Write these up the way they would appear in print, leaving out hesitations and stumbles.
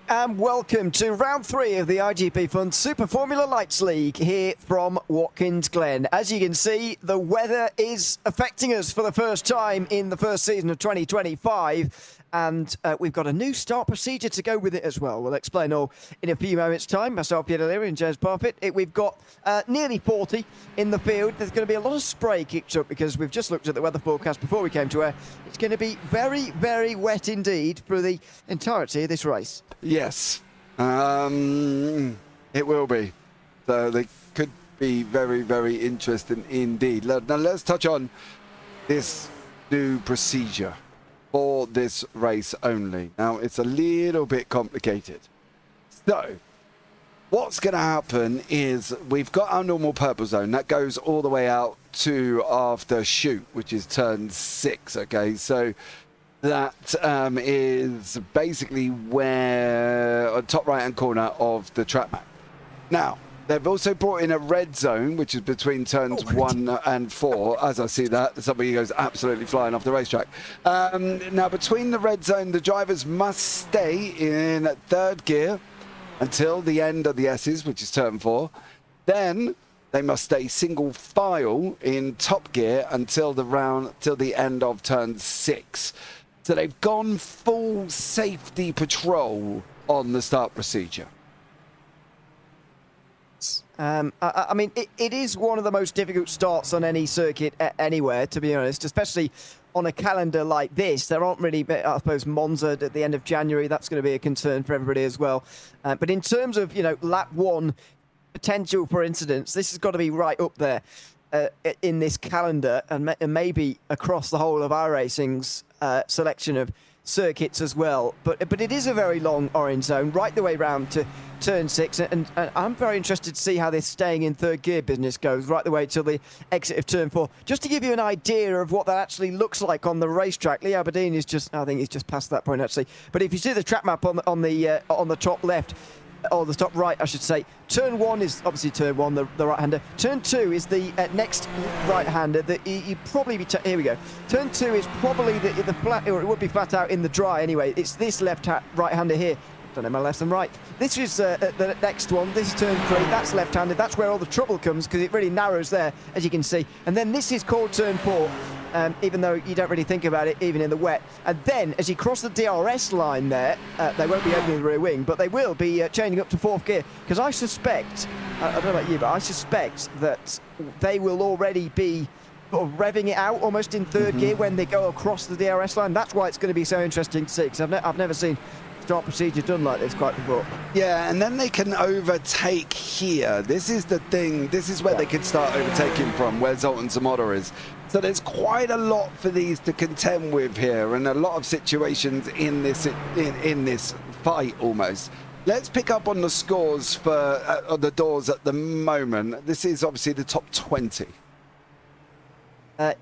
And welcome to round 3 of the iGPFun Super Formula Lights League here from Watkins Glen. As you can see, the weather is affecting us for the first time in the first season of 2025. And we've got a new start procedure to go with it as well. We'll explain all in a few moments' time. Myself, Peter Leary, and James Parfitt. We've got nearly 40 in the field. There's going to be a lot of spray kicked up because we've just looked at the weather forecast before we came to air. It's going to be very, very wet indeed for the entirety of this race. Yes, it will be. So they could be very, very interesting indeed. Now let's touch on this new procedure for this race only. Now it's a little bit complicated. So what's going to happen is we've got our normal purple zone that goes all the way out to after shoot, which is turn 6. Okay, so that is basically where on top right hand corner of the track map. Now they've also brought in a red zone, which is between turns 1 and 4. As I see that, somebody goes absolutely flying off the racetrack. Now between the red zone, the drivers must stay in 3rd gear until the end of the S's, which is turn 4. Then they must stay single file in top gear until the end of turn 6. So they've gone full safety patrol on the start procedure. I mean, it is one of the most difficult starts on any circuit anywhere, to be honest, especially on a calendar like this. There aren't really, I suppose, Monza at the end of January. That's going to be a concern for everybody as well. But in terms of, lap 1 potential for incidents, this has got to be right up there in this calendar and maybe across the whole of our racing's selection of circuits as well. But it is a very long orange zone right the way round to turn 6, and I'm very interested to see how this staying in 3rd gear business goes right the way till the exit of turn 4. Just to give you an idea of what that actually looks like on the racetrack, Lee Aberdeen is just, I think he's just past that point actually, but if you see the track map on the top left, or the top right, I should say. Turn 1 is obviously turn 1, the right-hander. Turn 2 is the next right-hander that you probably be... Here we go. Turn 2 is probably the flat, or it would be flat out in the dry anyway. It's this right-hander here. Don't know my left and right. This is the next one. This is turn 3. That's left-handed. That's where all the trouble comes because it really narrows there, as you can see. And then this is called turn 4. Even though you don't really think about it, even in the wet. And then, as you cross the DRS line there, they won't be opening the rear wing, but they will be changing up to 4th gear. Because I suspect, I don't know about you, but I suspect that they will already be sort of revving it out almost in 3rd gear when they go across the DRS line. That's why it's going to be so interesting to see, because I've never seen start procedure done like this quite before. Yeah, and then they can overtake here. This is the thing. This is where they can start overtaking from, where Zoltan Zamora is. So there's quite a lot for these to contend with here, and a lot of situations in this fight almost. Let's pick up on the scores for on the doors at the moment. This is obviously the top 20.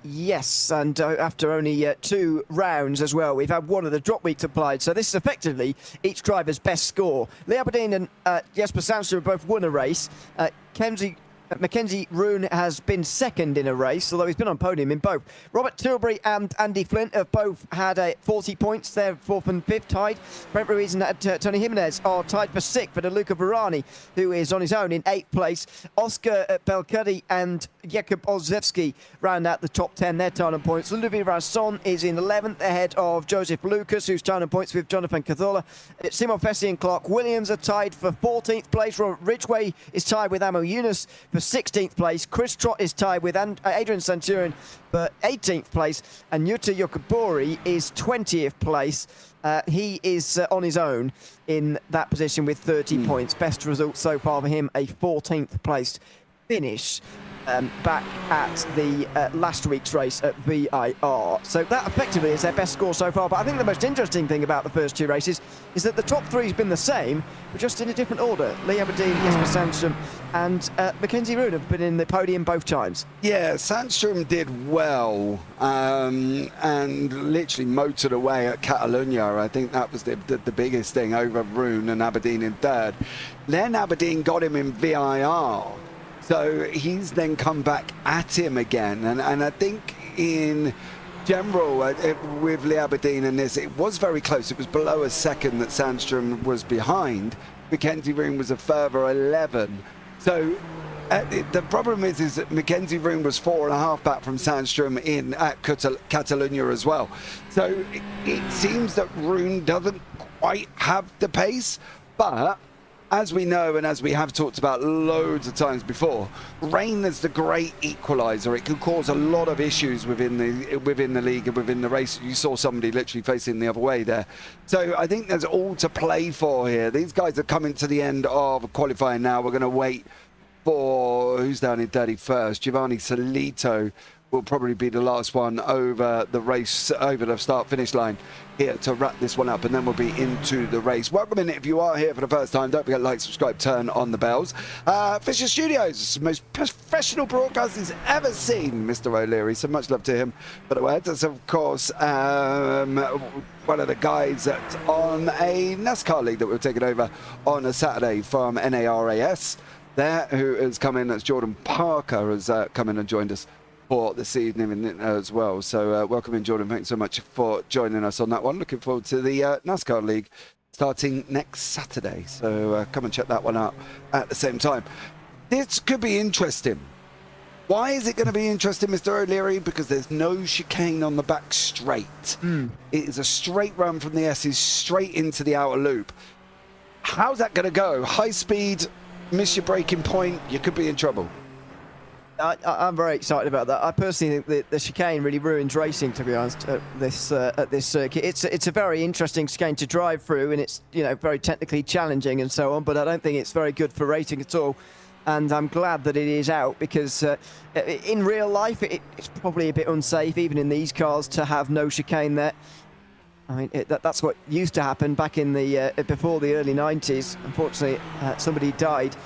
Yes, and after only 2 rounds as well, we've had one of the drop weeks applied. So this is effectively each driver's best score. Lee Aberdeen and Jesper Sandström both won a race. Mackenzie Roon has been 2nd in a race, although he's been on podium in both. Robert Tilbury and Andy Flint have both had 40 points. They're 4th and 5th tied. Brent Ruiz and Tony Jimenez are tied for 6th. For Luca Varani, who is on his own in 8th place. Oscar Belcudi and Jakub Olszewski round out the top 10. They're tied on points. Ludovic Rasson is in 11th ahead of Joseph Lucas, who's tied on points with Jonathan Cazorla. Simon Fessy and Clark Williams are tied for 14th place. Robert Ridgway is tied with Amo Yunus for 16th place. Chris Trott is tied with Adrian Centurion for 18th place, and Yuta Yokobori is 20th place. He is on his own in that position with 30 points. Best result so far for him, a 14th place finish back at the last week's race at VIR. So that effectively is their best score so far. But I think the most interesting thing about the first 2 races is that the top 3 has been the same, but just in a different order. Lee Aberdeen, Jesper Sandström and Mackenzie Roon have been in the podium both times. Yeah, Sandström did well and literally motored away at Catalonia. I think that was the biggest thing over Roon and Aberdeen in 3rd. Then Aberdeen got him in VIR. So he's then come back at him again. And I think in general, with Lee Aberdeen in this, it was very close. It was below a second that Sandstrom was behind. Mackenzie Room was a further 11. So the problem is that Mackenzie Room was 4.5 back from Sandstrom in at Catalunya as well. So it seems that Room doesn't quite have the pace, but as we know and as we have talked about loads of times before, rain is the great equaliser. It can cause a lot of issues within the league and within the race. You saw somebody literally facing the other way there. So I think there's all to play for here. These guys are coming to the end of qualifying now. We're going to wait for who's down in 31st. Giovanni Solito will probably be the last one over the race, over the start-finish line here to wrap this one up, and then we'll be into the race. Welcome in if you are here for the first time. Don't forget to like, subscribe, turn on the bells. Fisher Studios, most professional broadcast he's ever seen, Mr. O'Leary, so much love to him. But that's of course one of the guys that on a NASCAR league that we've taken over on a Saturday from NARAS there, who has come in. That's Jordan Parker has come in and joined us for this evening as well. So welcome in, Jordan. Thanks so much for joining us on that one. Looking forward to the NASCAR League starting next Saturday. So come and check that one out at the same time. This could be interesting. Why is it going to be interesting, Mr. O'Leary? Because there's no chicane on the back straight. It is a straight run from the S's straight into the outer loop. How's that going to go? High speed, miss your braking point, you could be in trouble. I'm very excited about that. I personally think the chicane really ruins racing, to be honest, at this circuit. It's a very interesting chicane to drive through, and it's very technically challenging and so on. But I don't think it's very good for racing at all. And I'm glad that it is out, because in real life it's probably a bit unsafe, even in these cars, to have no chicane there. I mean, that's what used to happen back in the before the early 90s. Unfortunately, somebody died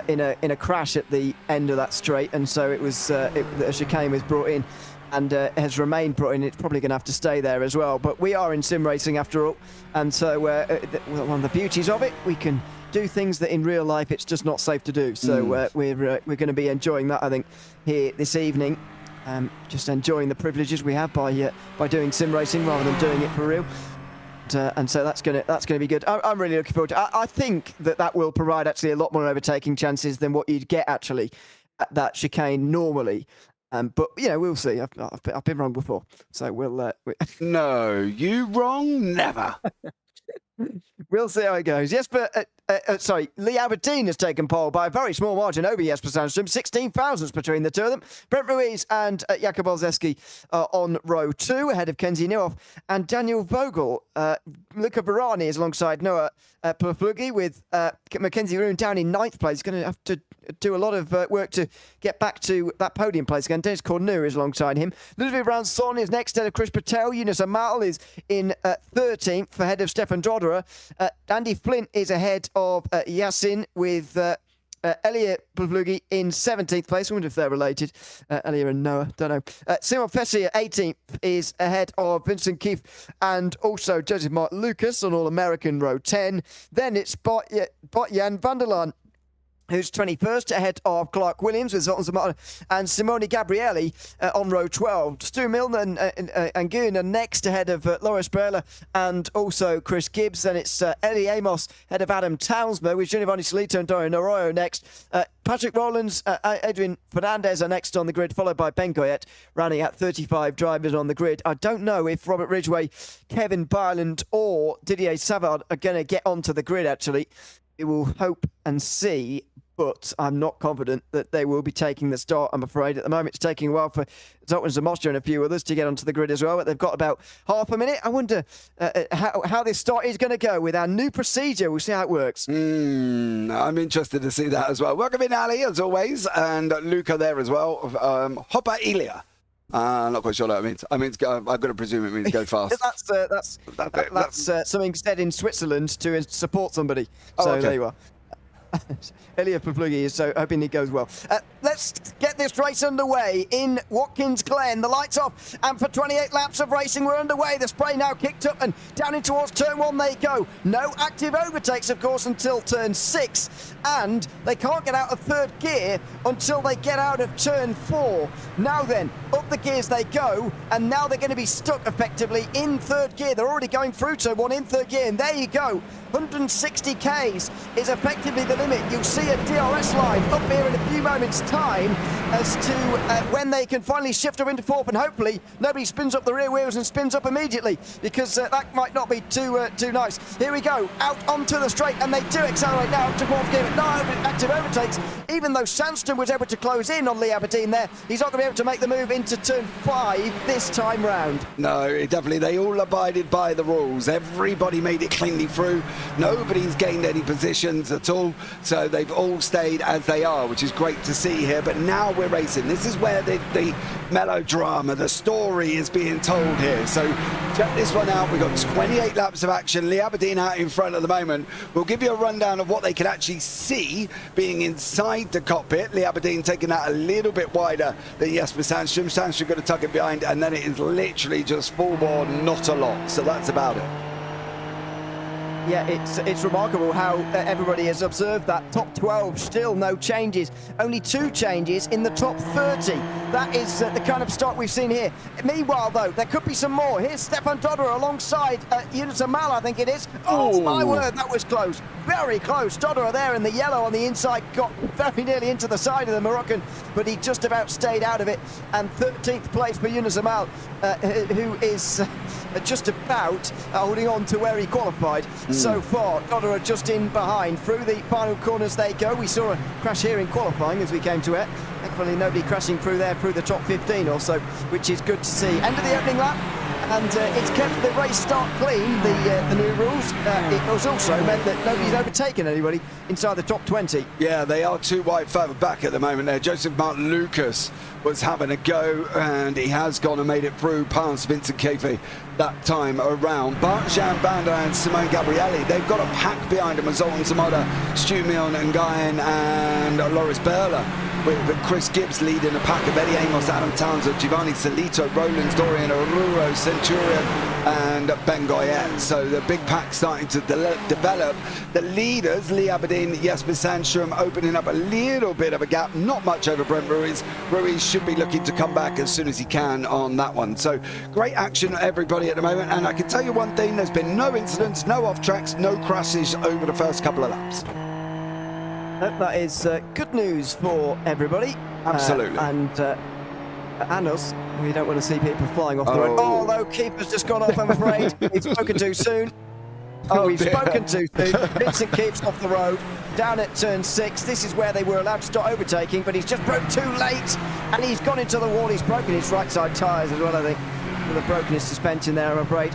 in a crash at the end of that straight, and so it was a chicane was brought in and has remained brought in. It's probably going to have to stay there as well. But we are in sim racing after all, and so one of the beauties of it, we can do things that in real life it's just not safe to do. So we're going to be enjoying that, I think, here this evening. Just enjoying the privileges we have by doing sim racing rather than doing it for real. And so that's gonna be good. I'm really looking forward to it. I think that will provide actually a lot more overtaking chances than what you'd get actually at that chicane normally. But we'll see. I've been wrong before, so we'll. No, you wrong never. We'll see how it goes. Jesper, sorry, Lee Aberdeen has taken pole by a very small margin over Jesper Sandstrom, 16 thousandths between the two of them. Brent Ruiz and Jakub Olszewski on row 2, ahead of Kenzie Nieuwhof and Daniel Vogel. Luca Barani is alongside Noah Perflugi, with Mackenzie Roon down in 9th place. He's going to have to do a lot of work to get back to that podium place again. Dennis Cornu is alongside him. Ludwig Ranson is next, ahead of Chris Patel. Yunus Amal is in 13th, ahead of Stefan Drodera. Andy Flint is ahead of Yasin, with Elia Pavlugi in 17th place. I wonder if they're related. Elia and Noah, don't know. Simon Fessy at 18th is ahead of Vincent Keefe and also Joseph Mark Lucas on All-American row 10. Then it's Botjan van der Laan, who's 21st, ahead of Clark Williams with Zoltan Zamata and Simone Gabrielli on row 12. Stu Milner and Guin are next, ahead of Loris Berla and also Chris Gibbs. Then it's Eddie Amos, ahead of Adam Townsmer, with Giovanni Solito and Dorian Arroyo next. Patrick Rowlands, Adrian Fernandez are next on the grid, followed by Ben Goyette, running at 35 drivers on the grid. I don't know if Robert Ridgway, Kevin Byland or Didier Savard are going to get onto the grid, actually. We will hope and see, but I'm not confident that they will be taking the start, I'm afraid. At the moment, it's taking a while for Zoltan Zamostra and a few others to get onto the grid as well, but they've got about half a minute. I wonder how this start is going to go with our new procedure. We'll see how it works. I'm interested to see that as well. Welcome in, Ali, as always, and Luca there as well. Hoppa Ilia. I'm not quite sure what that means. I've got to presume it means go fast. that's something said in Switzerland to support somebody. So okay. There you are. Elia Pavlugi is so hoping it goes well. Let's get this race underway in Watkins Glen. The lights off, and for 28 laps of racing, we're underway. The spray now kicked up and down in towards turn 1 they go. No active overtakes, of course, until turn 6, and they can't get out of 3rd gear until they get out of turn 4. Now then, up the gears they go, and now they're going to be stuck effectively in 3rd gear. They're already going through turn 1 in 3rd gear, and there you go. 160 k's is effectively the limit. You'll see a DRS line up here in a few moments' time as to when they can finally shift up into 4th, and hopefully nobody spins up the rear wheels and spins up immediately, because that might not be too nice. Here we go, out onto the straight, and they do accelerate now up to 4th gear, but no active overtakes. Even though Sandstrom was able to close in on Lee Aberdeen there, he's not going to be able to make the move into turn 5 this time round. No, definitely, they all abided by the rules. Everybody made it cleanly through. Nobody's gained any positions at all, so they've all stayed as they are, which is great to see here. But now we're racing. This is where the melodrama, the story is being told here. So check this one out. We've got 28 laps of action. Lee Aberdeen out in front at the moment. We'll give you a rundown of what they can actually see being inside the cockpit. Lee Aberdeen taking that a little bit wider than Jesper Sandstrom. Sandstrom going to tuck it behind, and then it is literally just full bore, not a lot. So that's about it. Yeah, it's remarkable how everybody has observed that. Top 12, still no changes. Only 2 changes in the top 30. That is the kind of start we've seen here. Meanwhile, though, there could be some more. Here's Stefan Dodderer alongside Vimala, I think it is. Oh, my word, that was close. Very close. Dodderer there in the yellow on the inside got very nearly into the side of the Moroccan, but he just about stayed out of it. And 13th place for Yunus Amal, who is just about holding on to where he qualified. So far, Dodderer just in behind. Through the final corners they go. We saw a crash here in qualifying as we came to it. Thankfully, nobody crashing through there through the top 15 or so, which is good to see. End of the opening lap, and it's kept the race start clean, the new rules. It has also meant that nobody's overtaken anybody inside the top 20. Yeah, they are 2 wide further back at the moment there. Joseph Martin Lucas was having a go, and he has gone and made it through past Vincent Cafe that time around. Bart Jan Banda and Simone Gabrielli, they've got a pack behind them, Zoltan Zamora, Stu Milne and Guyan and Loris Berla, with Chris Gibbs leading a pack of Eddie Amos, Adam Townsend, Giovanni Salito, Roland Dorian, Oruro, Centurion and Ben Goyette. So the big pack starting to develop. The leaders, Lee Aberdeen, Jesper Sandstrom, opening up a little bit of a gap, not much over Brent Ruiz. Ruiz should be looking to come back as soon as he can on that one. So great action everybody at the moment, and I can tell you one thing, there's been no incidents, no off tracks, no crashes over the first couple of laps. That is good news for everybody. Absolutely. And us, we don't want to see people flying off the road. Oh, no, keeper's just gone off, I'm afraid. He's spoken too soon. We've spoken too soon. Vincent keeps off the road, down at turn 6. This is where they were allowed to start overtaking, but he's just broke too late, and he's gone into the wall. He's broken his right side tyres as well, I think, with a broken his suspension there, I'm afraid.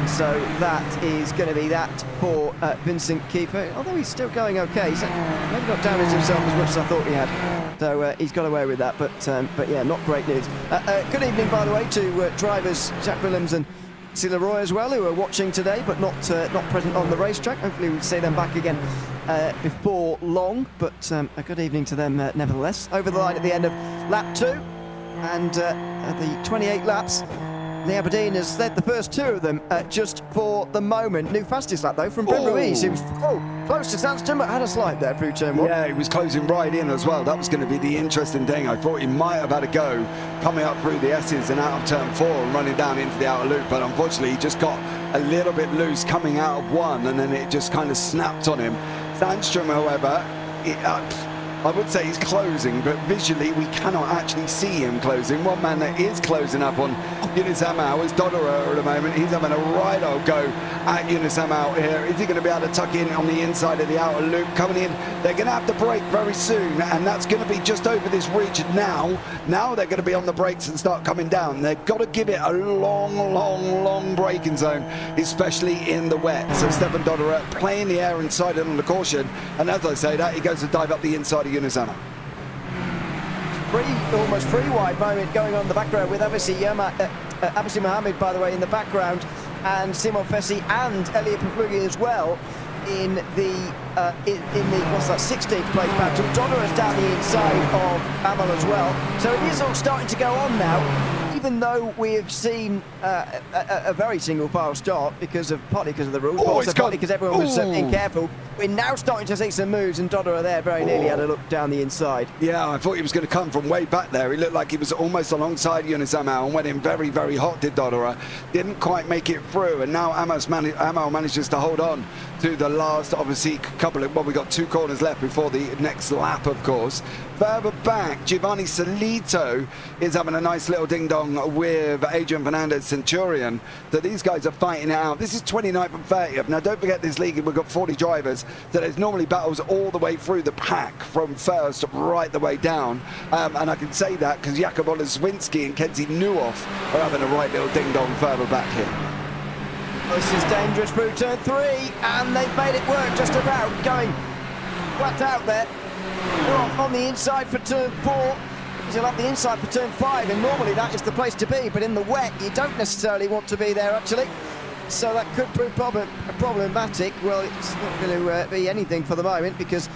So that is going to be that for Vincent Kiefer, although he's still going okay. He's maybe not damaged himself as much as I thought he had. So he's got away with that, but yeah, not great news. Good evening, by the way, to drivers Jack Willems and Sila Roy as well, who are watching today, but not present on the racetrack. Hopefully we'll see them back again before long, but a good evening to them nevertheless. Over the line at the end of lap 2, and the 28 laps. Lee Aberdeen has led the first 2 of them just for the moment. New fastest lap though from Brent Ruiz, who was close to Sandstrom but had a slide there through turn 1. Yeah, he was closing right in as well. That was going to be the interesting thing. I thought he might have had a go coming up through the S's and out of turn 4 and running down into the outer loop, but unfortunately he just got a little bit loose coming out of 1, and then it just kind of snapped on him. Sandstrom, however, I would say he's closing, but visually we cannot actually see him closing. One man that is closing up on Yunus Amal is Dodderer at the moment. He's having a right old go at Yunus Amal here. Is he going to be able to tuck in on the inside of the outer loop? Coming in, they're going to have to brake very soon, and that's going to be just over this ridge now. Now they're going to be on the brakes and start coming down. They've got to give it a long braking zone, especially in the wet. So Stefan Dodderer playing the air inside it on the caution, and as I say that, he goes to dive up the inside of Yunus Amal. Almost free wide moment going on in the background with obviously Abasi Mohammed, by the way, in the background, and Simon Fessi and Elia Paflugi as well. in the what's that, 16th place battle. Donera's down the inside of Vimala as well. So it is all starting to go on now. Even though we've seen a very single file start partly because of the rules, but also partly because everyone was being careful, we're now starting to see some moves, and Dodera there very nearly had a look down the inside. Yeah, I thought he was going to come from way back there. He looked like he was almost alongside Eunice Amal and went in very, very hot, did Dodera. Didn't quite make it through, and now Amal manages to hold on to the last, obviously, couple of, well, we've got 2 corners left before the next lap, of course. Further back, Giovanni Solito is having a nice little ding-dong with Adrian Fernandez Centurion. So these guys are fighting it out. This is 29th and 30th. Now, don't forget this league, we've got 40 drivers, so there's normally battles all the way through the pack from first right the way down. And I can say that because Jakub Oleswinski and Kenzie Nuoff are having a right little ding-dong further back here. This is dangerous through turn 3, and they've made it work just about, going flat out there. They're off on the inside for turn 4. He's up the inside for turn 5, and normally that is the place to be, but in the wet you don't necessarily want to be there actually. So that could prove problematic. Well, it's not going to be anything for the moment because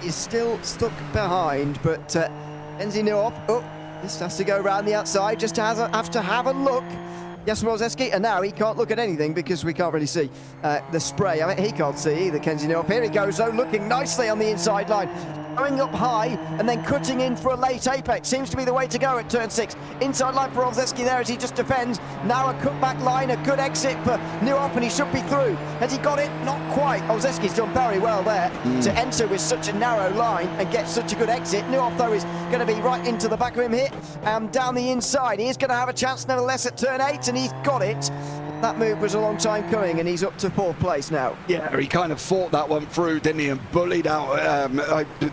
he's still stuck behind, but Kenzie Nuoff, this has to go around the outside, just have to have a look. Yes, Rozeski, and now he can't look at anything because we can't really see the spray. I mean, he can't see either, Kenzie Nuoff. Here he goes, though, looking nicely on the inside line. Going up high and then cutting in for a late apex. Seems to be the way to go at turn 6. Inside line for Rozeski there as he just defends. Now a cutback line, a good exit for Nuoff, and he should be through. Has he got it? Not quite. Rozeski's done very well there to enter with such a narrow line and get such a good exit. Nuoff, though, is going to be right into the back of him here. Down the inside, he is going to have a chance nevertheless at turn 8, and he's got it. That move was a long time coming, and he's up to 4th place now. Yeah, he kind of fought that one through, didn't he, and bullied out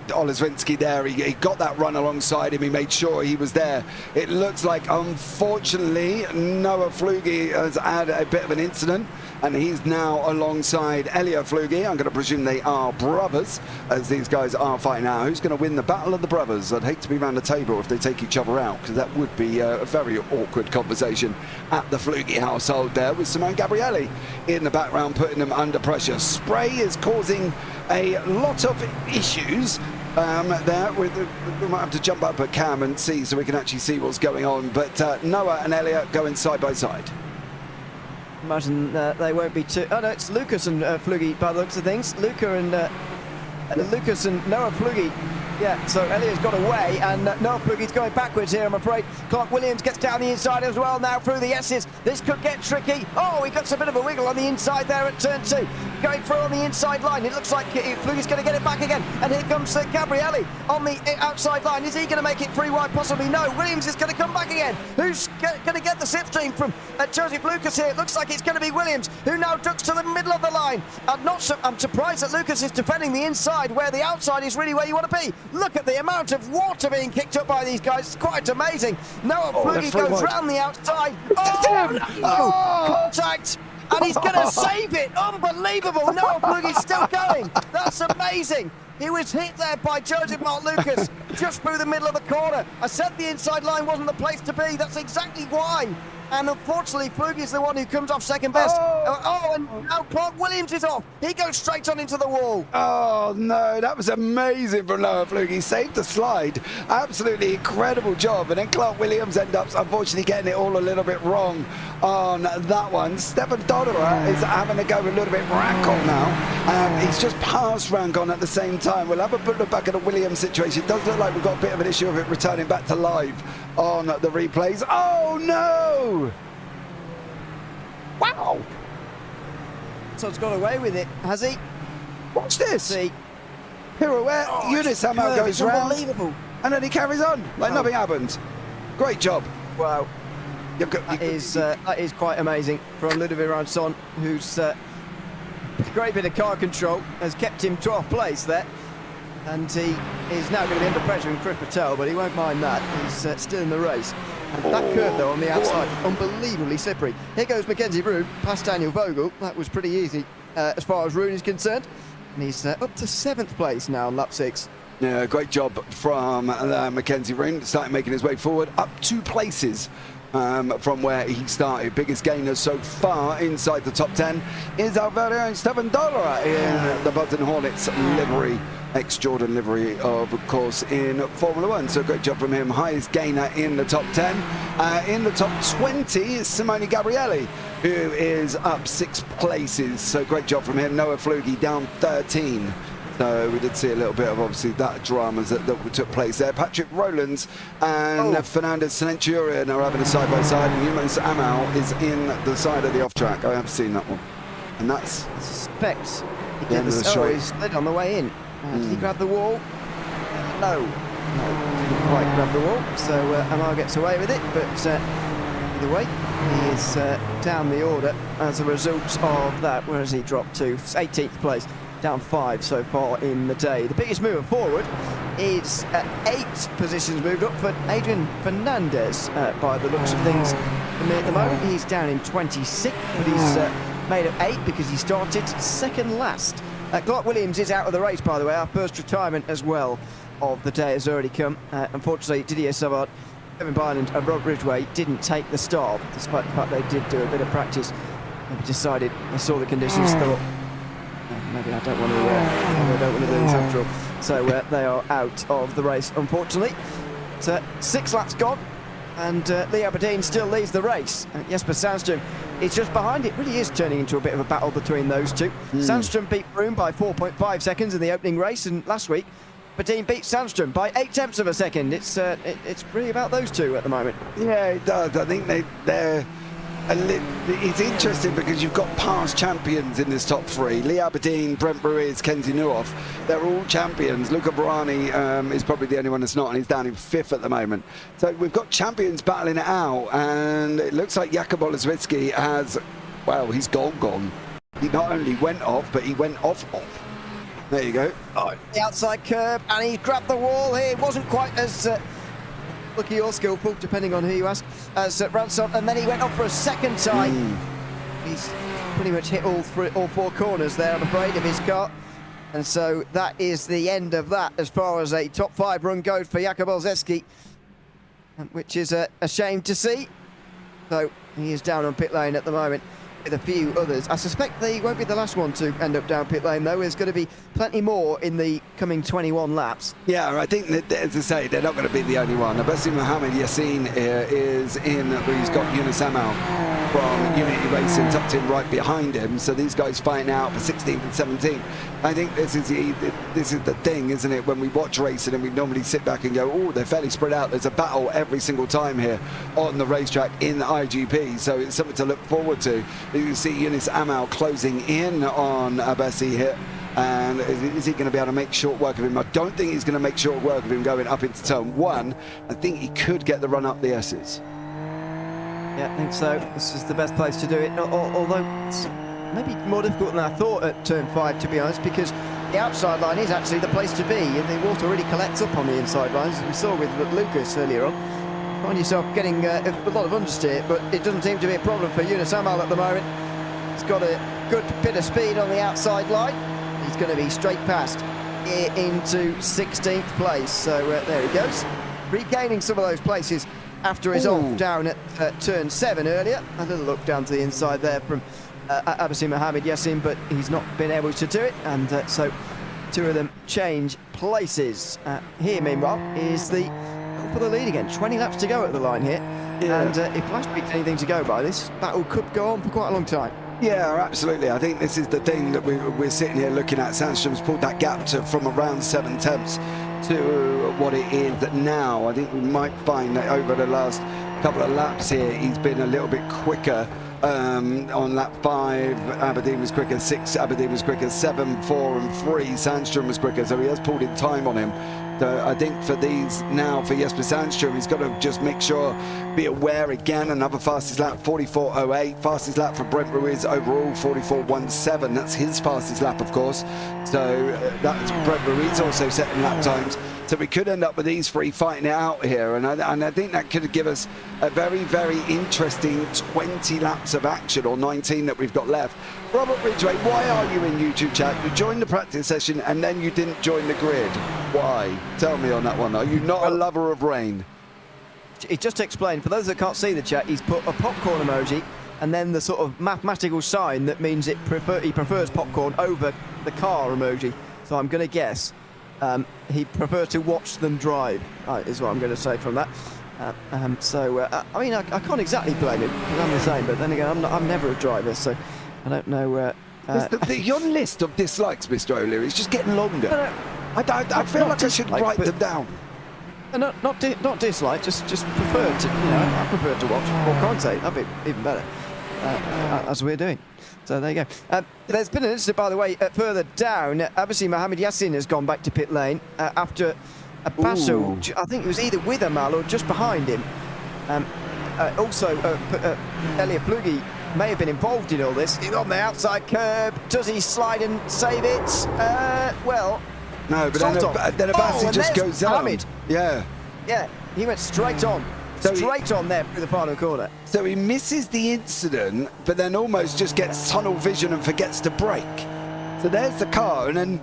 Oleswinski there. He got that run alongside him. He made sure he was there. It looks like, unfortunately, Noah Flugie has had a bit of an incident, and he's now alongside Elio Flugie. I'm going to presume they are brothers, as these guys are fighting out. Who's going to win the battle of the brothers? I'd hate to be around the table if they take each other out, because that would be a very awkward conversation at the Flugie household there, with Simone Gabrielli in the background putting them under pressure. Spray is causing a lot of issues there. We might have to jump up at Cam and see so we can actually see what's going on, but Noah and Elliot going side by side. Imagine they won't be too... Oh no, it's Lucas and Flugie by the looks of things. Lucas and Noah Flugie. Yeah, so Elliot's got away, and Noah Flugie's going backwards here, I'm afraid. Clark Williams gets down the inside as well now through the S's. This could get tricky. Oh, he got a bit of a wiggle on the inside there at turn 2. Going through on the inside line. It looks like Flugie's going to get it back again. And here comes Gabrielli on the outside line. Is he going to make it 3 wide? Possibly no. Williams is going to come back again. Who's going to get the slipstream from Joseph Lucas here? It looks like it's going to be Williams, who now ducks to the middle of the line. I'm surprised that Lucas is defending the inside, where the outside is really where you want to be. Look at the amount of water being kicked up by these guys. It's quite amazing. Noah Flugie goes round the outside. Contact! And he's going to save it. Unbelievable. Noah Flugie's still going. That's amazing. He was hit there by Joseph Mark Lucas just through the middle of the corner. I said the inside line wasn't the place to be. That's exactly why. And unfortunately, Flugie's the one who comes off second best. And now Clark Williams is off. He goes straight on into the wall. Oh, no, that was amazing from Noah Flugie. Saved the slide. Absolutely incredible job. And then Clark Williams ends up, unfortunately, getting it all a little bit wrong on that one. Stefan Dodera is having to go a little bit Rancon now. He's just passed Rancon at the same time. We'll have a look back at the Williams situation. It does look like we've got a bit of an issue of it returning back to live on the replays. Oh, no! Wow! So he's got away with it, has he? Watch this! See. Pirouette, Eunice Hammer goes round, and then he carries on like nothing happened. Great job. Wow. That is quite amazing from Ludovic Ranson, who's a great bit of car control, has kept him 12th place there. And he is now going to be under pressure in Chris Patel, but he won't mind that. He's still in the race. And that curve, though, on the outside, unbelievably slippery. Here goes Mackenzie Roon past Daniel Vogel. That was pretty easy as far as Roon is concerned. And he's up to 7th place now on lap 6. Yeah, great job from Mackenzie Roon. Starting making his way forward, up 2 places from where he started. Biggest gainer so far inside the top 10 is our very own Stefan Dollar in the Buzzing Hornets livery, ex-Jordan livery, of course, in Formula 1. So great job from him. Highest gainer in the top 10. In the top 20 is Simone Gabrielli, who is up 6 places. So great job from him. Noah Flugie down 13. So we did see a little bit of, obviously, that drama that took place there. Patrick Rowlands and Fernandez Centurion are having a side-by-side, and Yunus Amal is in the side of the off-track. I have seen that one. And that's... I suspect he the end of the straight. He slid on the way in. Did he grab the wall? No, didn't quite grab the wall. So Amal gets away with it, but either way, he is down the order as a result of that. Where has he dropped to? 18th place. Down 5 so far in the day. The biggest mover forward is 8 positions moved up for Adrian Fernandez by the looks of things. For me at the moment, he's down in 26th, but he's made up 8 because he started second last. Clark Williams is out of the race, by the way. Our first retirement as well of the day has already come. Unfortunately, Didier Savard, Kevin Byland and Rob Ridgway didn't take the start, despite the fact they did do a bit of practice. Maybe decided, they saw the conditions, thought, maybe I don't want to do this after all. So they are out of the race, unfortunately. 6 laps gone, and Lee Aberdeen still leads the race. Jesper Sandström is just behind. It really is turning into a bit of a battle between those two. Sandström beat Broome by 4.5 seconds in the opening race, and last week Aberdeen beat Sandström by 0.8 of a second. It's really about those two at the moment. Yeah, it does. I think they're... It's interesting because you've got past champions in this top 3. Lee Aberdeen, Brent Ruiz, Kenzie Neuhoff. They're all champions. Luca Barani is probably the only one that's not, and he's down in 5th at the moment. So we've got champions battling it out, and it looks like Jakub Oleswicki has, well, he's gone. He not only went off, but he went off. There you go. Oh, the outside curb, and he grabbed the wall here. It wasn't quite as... lucky or skillful, depending on who you ask, as Ransom, and then he went up for a second time. He's pretty much hit all 4 corners there, I'm afraid, of his car. And so that is the end of that as far as a top 5 run goes for Jakub Olszewski, which is a shame to see. So he is down on pit lane at the moment with a few others. I suspect they won't be the last one to end up down pit lane, though. There's going to be plenty more in the coming 21 laps. Yeah, I think that, as I say, they're not going to be the only one. Abessi Mohamed Yassin is in, he's got Yunus Amal from Unity Racing tucked in right behind him. So these guys fighting out for 16th and 17th. I think this is the thing, isn't it? When we watch racing and we normally sit back and go, oh, they're fairly spread out. There's a battle every single time here on the racetrack in the IGP. So it's something to look forward to. You can see Yunus Amal closing in on Abessi here. And is he going to be able to make short work of him? I don't think he's going to make short work of him going up into turn 1. I think he could get the run up the S's. Yeah, I think so. This is the best place to do it. Although it's maybe more difficult than I thought at turn 5, to be honest, because the outside line is actually the place to be, and the water really collects up on the inside lines, as we saw with Lucas earlier on. Find yourself getting a lot of understeer, but it doesn't seem to be a problem for Yunus Amal at the moment. He's got a good bit of speed on the outside line. He's going to be straight past here into 16th place. So there he goes, regaining some of those places after his off down at turn 7 earlier. A little look down to the inside there from Abessi Mohamed Yassin, but he's not been able to do it, and so 2 of them change places. Here, meanwhile, is the for the lead again. 20 laps to go at the line here, and if last week's anything to go by, this battle could go on for quite a long time. Yeah, absolutely. I think this is the thing that we're sitting here looking at. Sandström's pulled that gap from around 7/10 to what it is now. I think we might find that over the last couple of laps here, he's been a little bit quicker. On lap 5, Aberdeen was quicker, 6, Aberdeen was quicker, 7, 4 and 3, Sandström was quicker, so he has pulled in time on him. So I think for these now, for Jesper Sandström, he's got to just make sure, be aware again, another fastest lap, 44.08, fastest lap for Brent Ruiz overall, 44.17, that's his fastest lap, of course. So that's Brent Ruiz also setting lap times. So we could end up with these 3 fighting it out here, and I think that could give us a very, very interesting 20 laps of action, or 19 that we've got left. Robert Ridgway, why are you in YouTube chat? You joined the practice session and then you didn't join the grid. Why? Tell me on that one. Are you not a lover of rain? He's just explained, for those that can't see the chat, he's put a popcorn emoji and then the sort of mathematical sign that means he prefers popcorn over the car emoji. So I'm going to guess he prefers to watch them drive, is what I'm going to say from that. I mean, I can't exactly blame him, because I'm the same, but then again, I'm never a driver, so I don't know. Your list of dislikes, Mr. O'Leary, is just getting longer. I feel like I should write them down. Not dislike, just prefer to, I prefer to watch or commentate. That'd be even better, as we're doing. So there you go. There's been an incident, by the way, further down. Obviously, Mohammed Yassin has gone back to pit lane after a passo. I think it was either with Amal or just behind him. Also, Elliot Plugi may have been involved in all this. He's on the outside curb. Does he slide and save it? Well, no, but then Abbasi just goes on. Mohammed. Yeah, he went straight on. Straight on there through the final corner. So he misses the incident, but then almost just gets tunnel vision and forgets to brake. So there's the car, and then,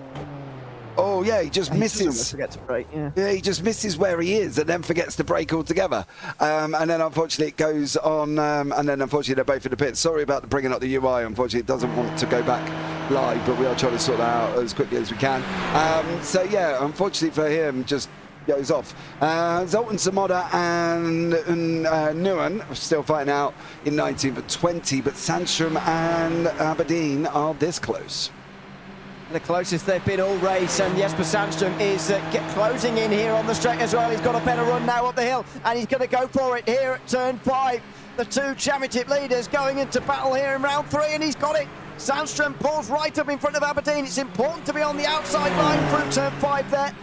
he just misses. Forget to brake. Yeah, he just misses where he is, and then forgets to brake altogether. And then unfortunately it goes on, and then unfortunately they're both in the pit. Sorry about bringing up the UI. Unfortunately, it doesn't want to go back live, but we are trying to sort that out as quickly as we can. Unfortunately for him, just goes off. Zoltan Zamoda and Ewan are still fighting out in 19 for 20, but Sandstrom and Aberdeen are this close. The closest they've been all race, and Jesper Sandstrom is closing in here on the straight as well. He's got a better run now up the hill, and he's going to go for it here at turn 5. The two championship leaders going into battle here in round 3, and he's got it. Sandstrom pulls right up in front of Aberdeen. It's important to be on the outside line through turn 5 there.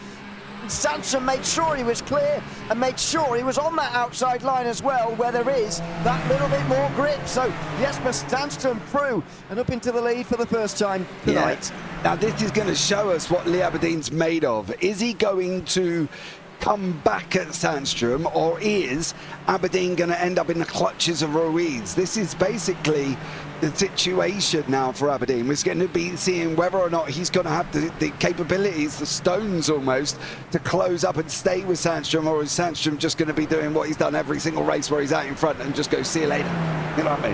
Sandstrom made sure he was clear and made sure he was on that outside line as well, where there is that little bit more grip. So Jesper Sandstrom through and up into the lead for the first time tonight. Yeah. Now this is going to show us what Lee Aberdeen's made of. Is he going to come back at Sandstrom, or is Aberdeen going to end up in the clutches of Ruiz? This is basically the situation now for Aberdeen. We're going to be seeing whether or not he's going to have the capabilities, the stones almost, to close up and stay with Sandstrom, or is Sandstrom just going to be doing what he's done every single race where he's out in front and just go see you later? You know what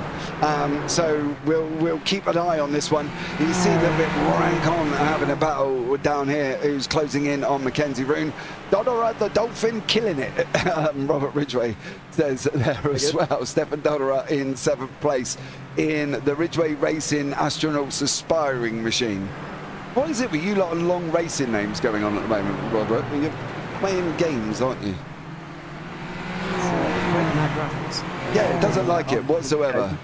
I mean? So we'll keep an eye on this one. You see a little bit rank on having a battle down here, who's closing in on Mackenzie Roon. Dodora the Dolphin killing it, Robert Ridgway says there as well. Stefan Dodora in 7th place in the Ridgway Racing Astronauts Aspiring Machine. What is it with you lot and long racing names going on at the moment, Robert? You're playing games, aren't you? Yeah, it doesn't like it whatsoever.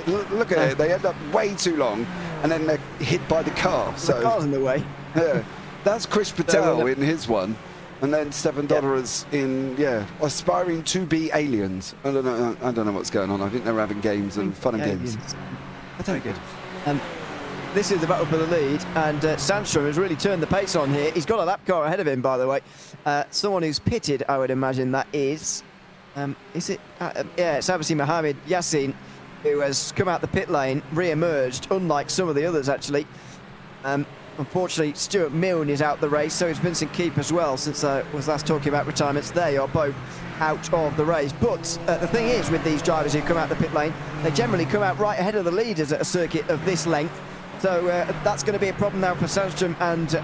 Look at it, they end up way too long and then they're hit by the car. So the car's in the way. Yeah, that's Chris Patel in his one. And then Stefan Dodderer's in, aspiring to be aliens. I don't know what's going on. I think they're having games and fun and games. That's very good. This is the battle for the lead, and Sandstrom has really turned the pace on here. He's got a lap car ahead of him, by the way. Someone who's pitted, I would imagine that is it? It's obviously Mohammed Yassin, who has come out the pit lane, re-emerged, unlike some of the others, actually. Unfortunately, Stuart Milne is out the race, so is Vincent Keep as well, since I was last talking about retirements. They are both out of the race. But the thing is, with these drivers who come out the pit lane, they generally come out right ahead of the leaders at a circuit of this length. So that's going to be a problem now for Sandstrom and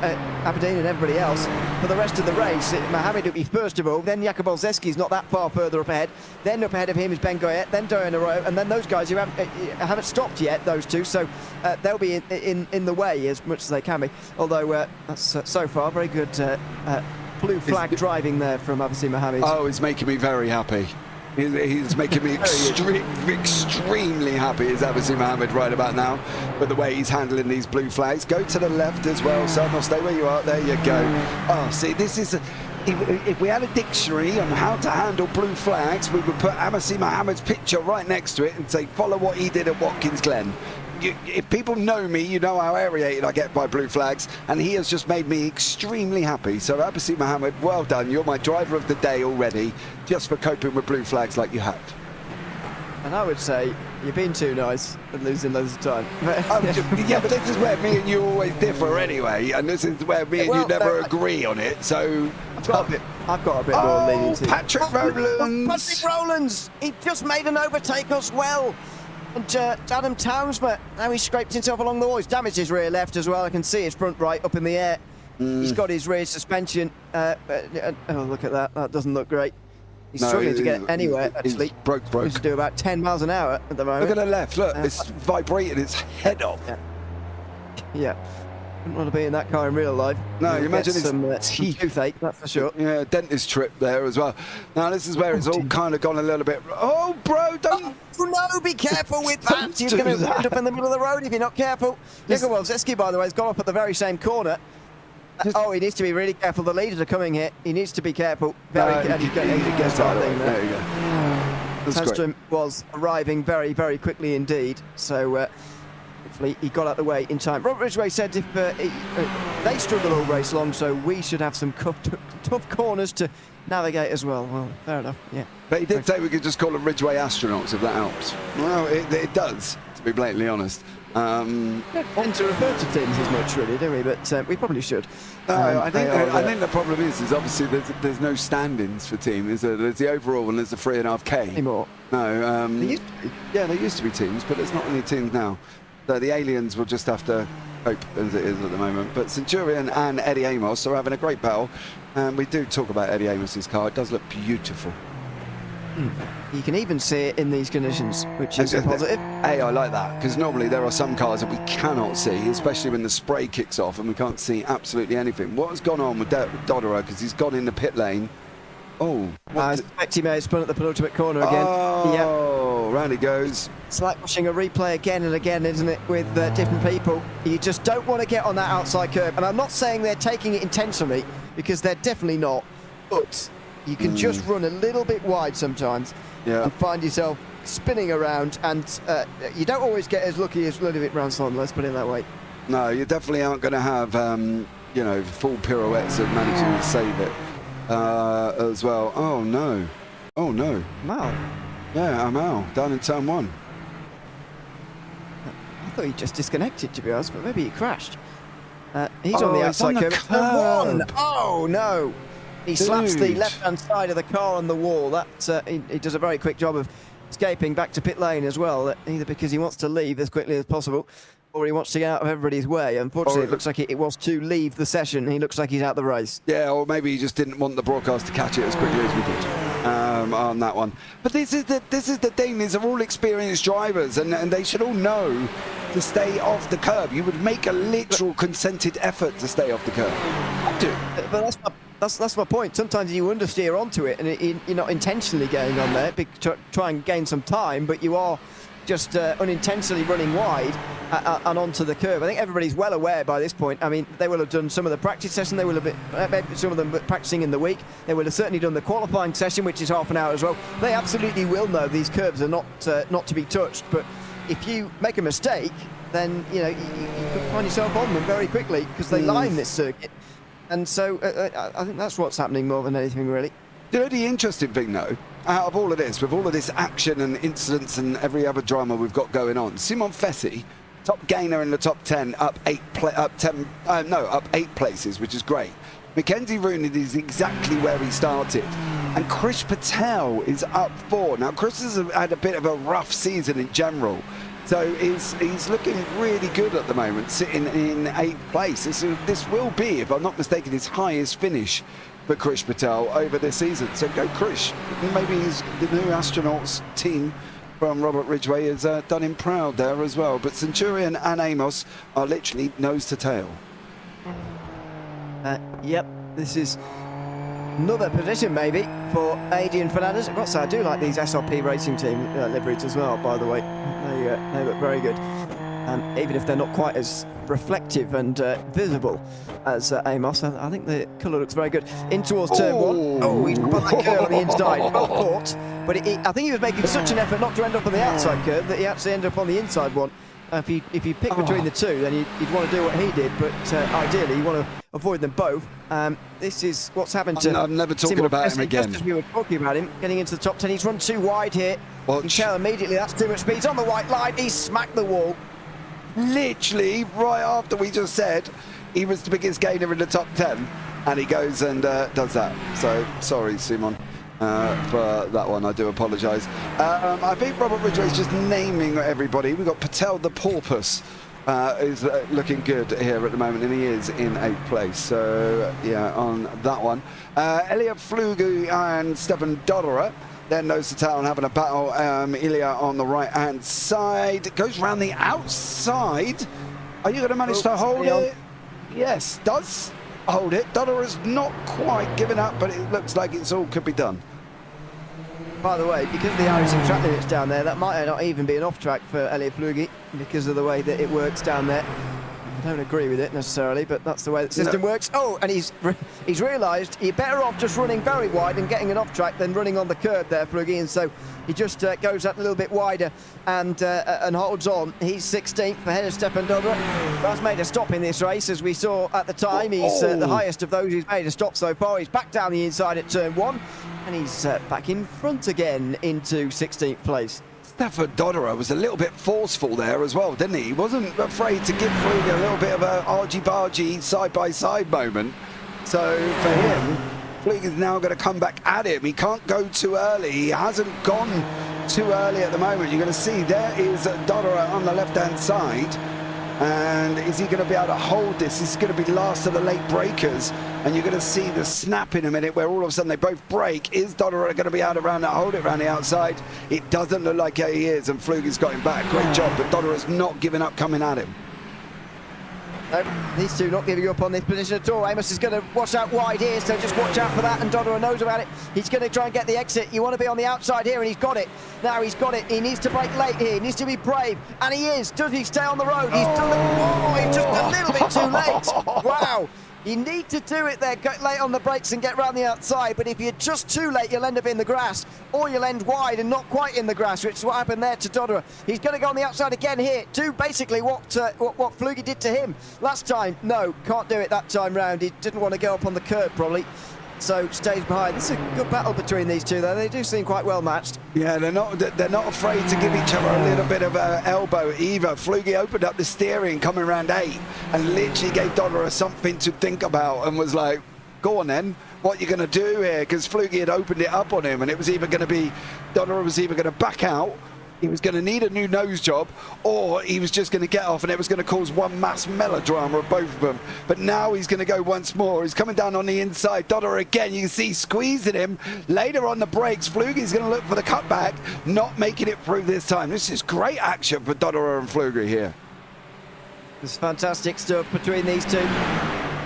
Aberdeen and everybody else. For the rest of the race, Mohammed will be first of all, then Jakub Olszewski's not that far further up ahead. Then up ahead of him is Ben Goyet, then Doan Arroyo, and then those guys who haven't stopped yet, those two. So they'll be in the way as much as they can be. Although that's so far very good blue flag driving there from obviously Mohammed. Oh, it's making me very happy. He's making me extremely happy, is obviously Mohammed right about now, with the way he's handling these blue flags. Go to the left as well, son, or stay where you are. There you go. Oh, see, this is... If we had a dictionary on how to handle blue flags, we would put Amassi Mohammed's picture right next to it and say, follow what he did at Watkins Glen. If people know me, you know how aerated I get by blue flags, and he has just made me extremely happy. So Abbasi Mohammed, well done. You're my driver of the day already, just for coping with blue flags like you had. And I would say you've been too nice and losing loads of time. Yeah, but this is where me and you always differ anyway, and this is where me and you never agree on it. So I've got a bit more leniency. Patrick Rowlands! Patrick Rowlands! He just made an overtake as well. And Adam Townsman, now he's scraped himself along the wall. He's damaged his rear left as well. I can see his front right up in the air. He's got his rear suspension. Oh, look at that. That doesn't look great. He's struggling to get anywhere, actually. He's broke. He's to do about 10 miles an hour at the moment. Look at the left. Look, it's vibrating its head off. Yeah. Wouldn't want to be in that car in real life. No, you imagine some teeth. toothache, that's for sure. Yeah, dentist trip there as well. Now, this is where it's all kind of gone a little bit... Oh, bro, don't... Oh, no, be careful with that. You're going to end up in the middle of the road if you're not careful. Jakob Welzeski, by the way, has gone up at the very same corner. Oh, he needs to be really careful. The leaders are coming here. He needs to be careful. There you go. Sandstrom was arriving very, very quickly indeed. So hopefully he got out of the way in time. Robert Ridgway said if they struggle all race long, so we should have some tough corners to navigate as well. Well, fair enough, yeah. But he did say we could just call them Ridgway astronauts, if that helps. Well, it does, to be blatantly honest. We don't tend to refer to teams as much, really, do we? But we probably should. I think the problem is obviously there's no stand-ins for teams. There's the overall and there's the 3.5K. Anymore. No. There used to be. Yeah, there used to be teams, but there's not any teams now. So the aliens will just have to cope as it is at the moment. But Centurion and Eddie Amos are having a great battle. And we do talk about Eddie Amos's car. It does look beautiful. You can even see it in these conditions, which is a positive. Hey, I like that, because normally there are some cars that we cannot see, especially when the spray kicks off and we can't see absolutely anything. What has gone on with Dodderer, because he's gone in the pit lane? Oh. I suspect he may have spun at the penultimate corner again. Oh, round he goes. It's like watching a replay again and again, isn't it, with different people. You just don't want to get on that outside curb. And I'm not saying they're taking it intentionally, because they're definitely not. But you can just run a little bit wide sometimes and find yourself spinning around, and you don't always get as lucky as Ludovic Ransson, let's put it that way. No, you definitely aren't going to have, full pirouettes of managing to save it as well. Oh, no. Oh, no. Mal. Yeah, Amal, down in turn 1. I thought he just disconnected, to be honest, but maybe he crashed. He's on the outside curb. Turn 1. Oh, no. He slaps the left-hand side of the car on the wall. That he does a very quick job of escaping back to pit lane as well, either because he wants to leave as quickly as possible or he wants to get out of everybody's way. Unfortunately, it looks like it was to leave the session. He looks like he's out the race. Yeah, or maybe he just didn't want the broadcast to catch it as quickly as we did on that one. But this is the thing. These are all experienced drivers, and they should all know to stay off the curb. You would make a literal consented effort to stay off the curb. I do. But that's my point. Sometimes you understeer onto it, and you're not intentionally going on there, try and gain some time, but you are just unintentionally running wide and onto the curb. I think everybody's well aware by this point. I mean, they will have done some of the practice session. They will have been, maybe some of them practicing in the week. They will have certainly done the qualifying session, which is half an hour as well. They absolutely will know these curbs are not to be touched. But if you make a mistake, then you could find yourself on them very quickly because they line this circuit. And so I think that's what's happening more than anything, really. You know, the interesting thing, though, out of all of this, with all of this action and incidents and every other drama we've got going on, Simon Fessi, top gainer in the top 10, up 8 places, which is great. Mackenzie Rooney is exactly where he started. And Krish Patel is up 4. Now, Chris has had a bit of a rough season in general. So he's looking really good at the moment, sitting in 8th place. This will be, if I'm not mistaken, his highest finish for Krish Patel over this season. So go Krish. Maybe the new astronauts team from Robert Ridgway has done him proud there as well. But Centurion and Amos are literally nose to tail. Yep, this is another position maybe for Adrian Fernandez. I've got to say, I do like these SRP racing team liveries as well, by the way. They look very good. Even if they're not quite as reflective and visible as Amos, I think the colour looks very good. In towards turn 1. Oh, he's put that curve on the inside. Well caught. But I think he was making such an effort not to end up on the outside curve that he actually ended up on the inside one. If you pick between the two, then you'd want to do what he did, but ideally you want to avoid them both. This is what's happened to I'm never talking Simon about Fessi, him again. Just as we were talking about him, getting into the top 10. He's run too wide here. You can tell immediately that's too much speed. He's on the white line. He smacked the wall. Literally, right after we just said he was the biggest gainer in the top 10. and he goes and does that. So sorry, Simon, for that one. I do apologise. I think Robert Ridgway's just naming everybody. We've got Patel the Porpoise. Is looking good here at the moment, and he is in 8th place. So yeah, on that one, Elliot Flugu and Stefan Dodderer, then nose to tail and having a battle. Ilya on the right hand side goes round the outside. Are you going to manage to hold it? Yes, does hold it. Dodderer's not quite given up, but it looks like it's all could be done. By the way, because of the hours and track limits down there, that might not even be an off-track for Elliot Flugi because of the way that it works down there. I don't agree with it necessarily, but that's the way the system works. Oh, and he's realised you're better off just running very wide and getting an off-track than running on the curb there, Flugi, and so he just goes that little bit wider and holds on. He's 16th ahead of Stefan Dodderer. That's made a stop in this race, as we saw at the time. He's the highest of those who's made a stop so far. He's back down the inside at turn 1, and he's back in front again into 16th place. Stefan Dodderer was a little bit forceful there as well, didn't he? He wasn't afraid to give Flugi a little bit of a argy-bargy side-by-side moment. So for him, Flugi is now going to come back at him. He can't go too early. He hasn't gone too early at the moment. You're going to see there is Dodderer on the left-hand side. And is he going to be able to hold this? This is going to be last of the late breakers. And you're going to see the snap in a minute where all of a sudden they both break. Is Dodderer going to be able to hold it around the outside? It doesn't look like he is, and Flugi's got him back. Great job, but Dodderer's not giving up coming at him. No, these two not giving up on this position at all. Amos is going to watch out wide here, so just watch out for that, and Dodderer knows about it. He's going to try and get the exit. You want to be on the outside here, and he's got it. Now he's got it. He needs to break late here. He needs to be brave, and he is. Does he stay on the road? He's done it. He's just a little bit too late. Wow. You need to do it there, get late on the brakes and get round the outside, but if you're just too late, you'll end up in the grass, or you'll end wide and not quite in the grass, which is what happened there to Dodderer. He's going to go on the outside again here, do basically what Flugi did to him last time. No, can't do it that time round. He didn't want to go up on the curb, probably, so stays behind. This is a good battle between these two, though. They do seem quite well matched. Yeah, they're not afraid to give each other a little bit of an elbow either. Flugi opened up the steering coming around 8 and literally gave Dodderer something to think about and was like, go on then, what you going to do here? Because Flugi had opened it up on him, and it was either going to be, Dodderer was either going to back out, he was going to need a new nose job, or he was just going to get off, and it was going to cause one mass melodrama of both of them. But now he's going to go once more. He's coming down on the inside. Dodderer again, you can see squeezing him. Later on the brakes, Flugi's going to look for the cutback, not making it through this time. This is great action for Dodderer and Flugi here. There's fantastic stuff between these two.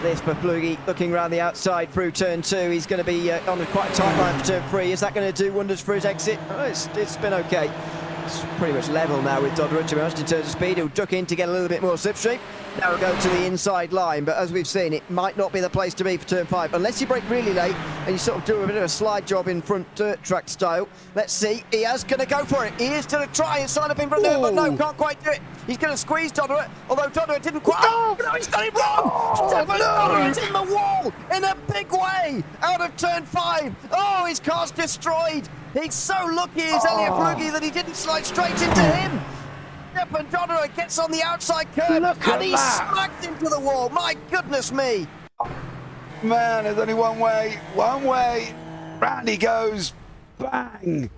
This for Flugi looking around the outside through turn 2. He's going to be on a quite tight line for turn 3. Is that going to do wonders for his exit? Oh, it's been okay. It's pretty much level now with Dodderer, to be honest, in terms of speed. He'll duck in to get a little bit more slipstream. Now we'll go to the inside line, but as we've seen, it might not be the place to be for turn 5, unless you brake really late and you sort of do a bit of a slide job in front dirt track style. Let's see, he is going to go for it. He is going to try and sign up in front there, but no, can't quite do it. He's going to squeeze Dodderer, although Dodderer didn't quite. Oh, no, he's got it wrong! Dodderer's in the wall in a big way out of turn 5. Oh, his car's destroyed. He's so lucky, is Elliot Flugi, that he didn't slide straight into him. Stefan Dodderer gets on the outside curb and he smacked into the wall. My goodness me. Man, there's only one way. One way. Round he goes. Bang.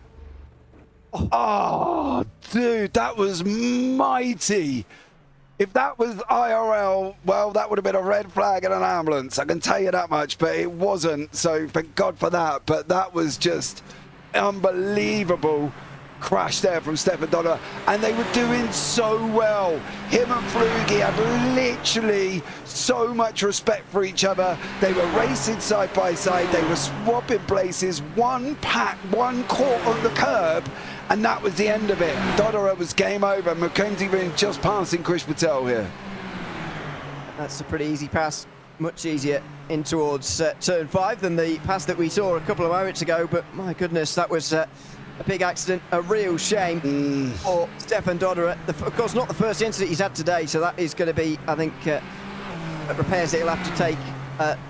Oh, dude, that was mighty. If that was IRL, well, that would have been a red flag and an ambulance. I can tell you that much, but it wasn't. So thank God for that. But that was just unbelievable crash there from Stefan Dodderer, and they were doing so well. Him and Flugi had literally so much respect for each other. They were racing side by side, they were swapping places, one pack, one caught on the curb, and that was the end of it. Dodderer was game over. Mackenzie Ring just passing Chris Patel here. That's a pretty easy pass, much easier in towards turn 5 than the pass that we saw a couple of moments ago, but my goodness, that was a big accident, a real shame for Stefan Dodderer. Of course, not the first incident he's had today, so that is going to be, I think, repairs that he'll have to take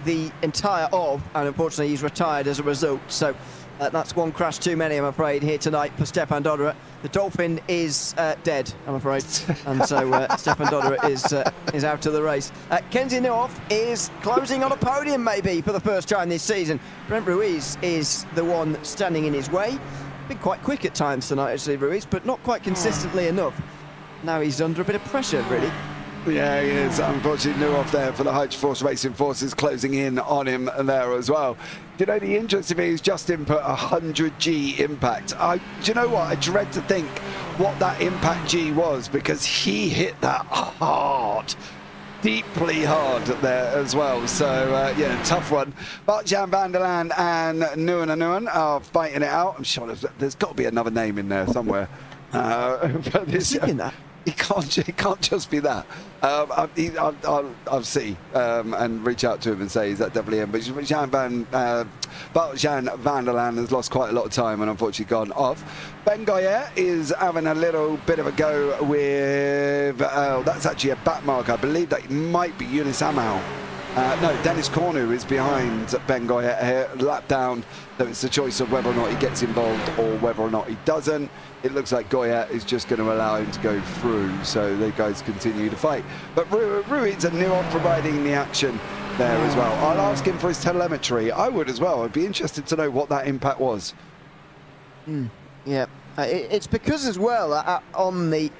the entire of, and unfortunately he's retired as a result. So That's one crash too many, I'm afraid, here tonight for Stefan Dodderer. The Dolphin is dead, I'm afraid, and so Stefan Dodderer is out of the race. Kenzie Nieuwhof is closing on a podium, maybe, for the first time this season. Brent Ruiz is the one standing in his way. Been quite quick at times tonight, actually, Ruiz, but not quite consistently enough. Now he's under a bit of pressure, really. Yeah, he is. Unfortunately, Nieuwhof there for the Hydroforce Racing Forces closing in on him there as well. You know, the interesting thing is Justin put 100G impact. Do you know what? I dread to think what that impact G was, because he hit that hard, deeply hard there as well. So, yeah, tough one. Bart-Jan van der Laan and Ewan are fighting it out. I'm sure there's got to be another name in there somewhere. But this, It can't just be that. I'll see and reach out to him and say, is that definitely him? But Bart-Jan van der Laan has lost quite a lot of time and unfortunately gone off. Ben Goyer is having a little bit of a go with, that's actually a back mark. I believe that might be Yunus Amal. No, Dennis Cornu is behind Ben Goyer here, lap down. So it's the choice of whether or not he gets involved or whether or not he doesn't. It looks like Goyer is just going to allow him to go through, so the guys continue to fight. But Ruiz and Nieuwhof providing the action there as well. I'll ask him for his telemetry. I would as well. I'd be interested to know what that impact was. Yeah, it's because as well on the,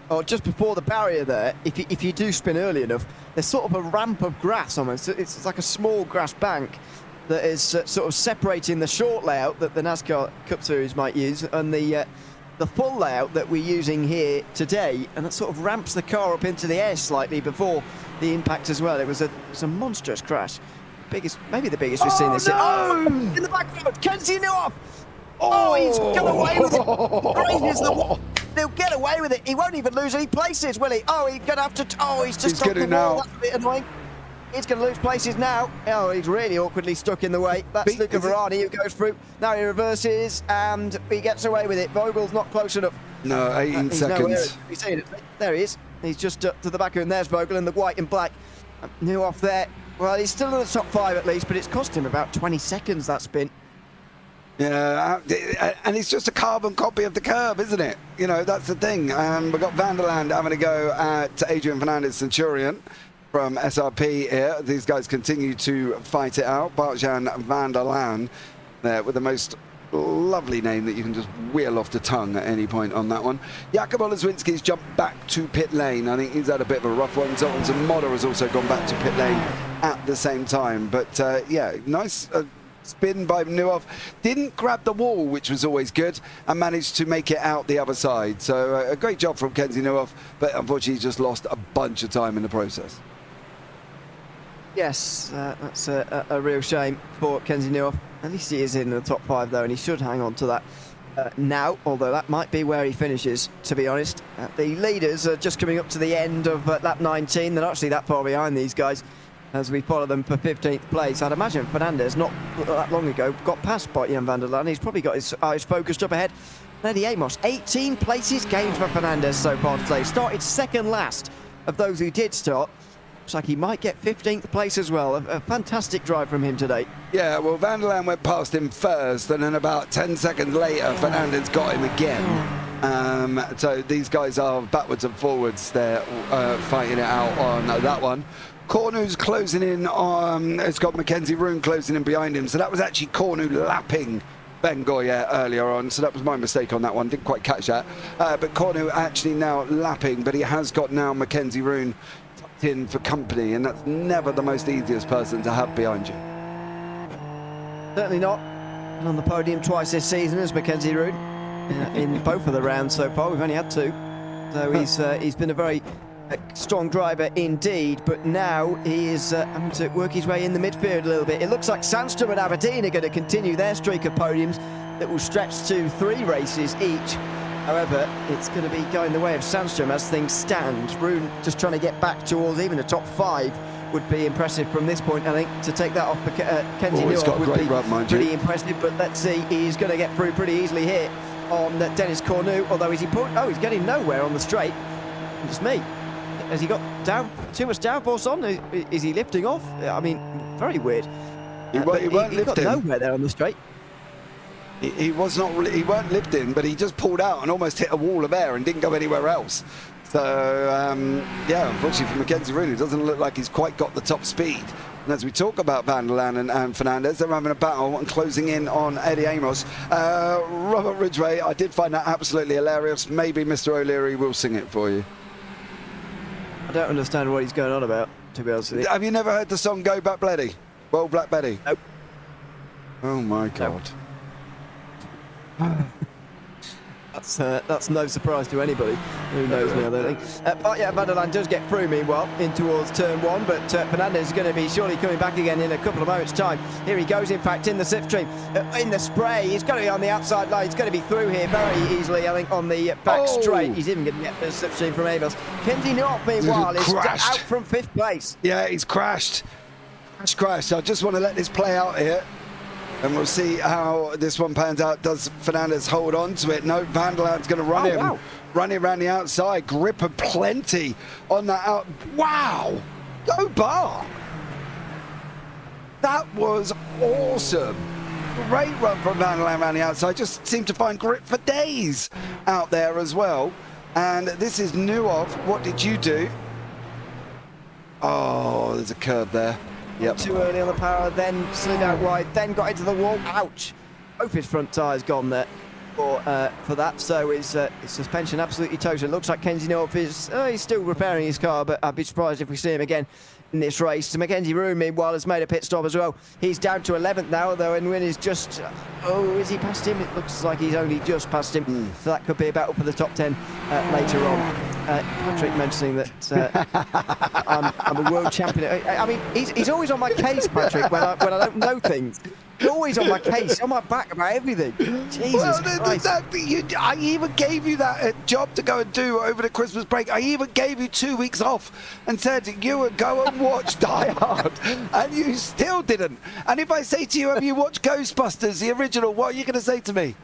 or just before the barrier there, if you do spin early enough, there's sort of a ramp of grass almost. It's like a small grass bank that is sort of separating the short layout that the NASCAR Cup Series might use and the full layout that we're using here today, and that sort of ramps the car up into the air slightly before the impact as well. It was a monstrous crash, maybe the biggest we've seen this year. Oh, in the backfield, Kenzie Nieuwhof. Oh, he's got away with it. Crazy as the wall. They'll get away with it. He won't even lose any places, will he? Oh, he's going to have to. Oh, he's just stuck the wall. That's a bit annoying. He's going to lose places now. Oh, he's really awkwardly stuck in the way. That's Luca Varani who goes through. Now he reverses and he gets away with it. Vogel's not close enough. No, 18 seconds. There he is. He's just to the back of him. There's Vogel in the white and black. Nieuwhof there. Well, he's still in the top 5 at least, but it's cost him about 20 seconds, that spin. Yeah, and it's just a carbon copy of the curb, isn't it? You know, that's the thing. We've got van der Laan having a go at Adrian Fernandez Centurion from SRP here. These guys continue to fight it out. Bart-Jan van der Laan there with the most lovely name that you can just wheel off the tongue at any point on that one. Jakub Oleszewski's jumped back to pit lane. I think he's had a bit of a rough one. Zoltan Modder has also gone back to pit lane at the same time. But yeah, nice spin by Nieuwhof. Didn't grab the wall, which was always good, and managed to make it out the other side. So a great job from Kenzie Nieuwhof, but unfortunately he's just lost a bunch of time in the process. Yes, that's a real shame for Kenzie Nieuwhof. At least he is in the top 5 though, and he should hang on to that now, although that might be where he finishes, to be honest. The leaders are just coming up to the end of lap 19. They're not actually that far behind these guys as we follow them for 15th place. I'd imagine Fernandez, not that long ago, got past Bart-Jan van der Laan. He's probably got his eyes focused up ahead. Lady Amos, 18 places gained for Fernandez so far today. Started second last of those who did start. Looks like he might get 15th place as well. A fantastic drive from him today. Yeah, well, van der Laan went past him first, and then about 10 seconds later, Fernandez got him again. So these guys are backwards and forwards. They're fighting it out on that one. Cornu's closing in on, it's got Mackenzie Roon closing in behind him. So that was actually Cornu lapping Ben Goyer earlier on. So that was my mistake on that one. Didn't quite catch that. But Cornu actually now lapping, but he has got now Mackenzie Roon tucked in for company. And that's never the most easiest person to have behind you. Certainly not. And on the podium twice this season is Mackenzie Roon. In both of the rounds so far. We've only had 2. So he's been a very strong driver indeed, but now he is having to work his way in the midfield a little bit. It looks like Sandstrom and Aberdeen are going to continue their streak of podiums that will stretch to 3 races each. However, it's going to be going the way of Sandstrom as things stand. Roon just trying to get back towards even the top 5 would be impressive from this point. I think to take that off Kenzie Nieuwhof would be pretty impressive, but let's see, he's going to get through pretty easily here on Dennis Cornu, although he's he's getting nowhere on the straight. It's me. Has he got too much downforce on? Is he lifting off? I mean, very weird. He won't lift got nowhere there on the straight. He was not. He weren't lifting, but he just pulled out and almost hit a wall of air and didn't go anywhere else. So yeah, unfortunately for Mackenzie Rooney, it doesn't look like he's quite got the top speed. And as we talk about Van der Laan and Fernandez, they're having a battle and closing in on Eddie Amos. Robert Ridgway, I did find that absolutely hilarious. Maybe Mr. O'Leary will sing it for you. I don't understand what he's going on about, to be honest with you. Have you never heard the song Go Back Betty? Well, Black Betty? Nope. Oh my God. That's no surprise to anybody who knows me, I don't think. But yeah, Van der Laan does get through, meanwhile, in towards turn 1, but Fernandez is going to be surely coming back again in a couple of moments' time. Here he goes, in fact, in the slipstream, in the spray. He's going to be on the outside line. He's going to be through here very easily, I think, on the back straight. He's even going to get the slipstream from Amos. Kenzie North, meanwhile, is out from 5th place. Yeah, he's crashed. Crashed. I just want to let this play out here. And we'll see how this one pans out. Does Fernandez hold on to it? No, Van der Laan's going to run him. Wow. Run him around the outside. Grip of plenty on that out. Wow! Go bar! That was awesome. Great run from Van der Laan around the outside. Just seemed to find grip for days out there as well. And this is Nuov. What did you do? Oh, there's a curb there. Yep. Too early on the power, then slid out wide, then got into the wall. Ouch! Both his front tyres gone there for that. So his suspension absolutely toast. It looks like Kenzie North is he's still repairing his car, but I'd be surprised if we see him again in this race. So Mackenzie Roon, meanwhile, has made a pit stop as well. He's down to 11th now, though, and Win is just... is he past him? It looks like he's only just past him. So that could be a battle for the top 10 later on. Patrick mentioning that I'm a world champion. I mean, he's always on my case, Patrick, when I don't know things. He's always on my case, on my back about everything. Jesus Christ. I even gave you that job to go and do over the Christmas break. I even gave you 2 weeks off and said, Ewan, go and watch Die Hard. And you still didn't. And if I say to you, have you watched Ghostbusters, the original, what are you going to say to me?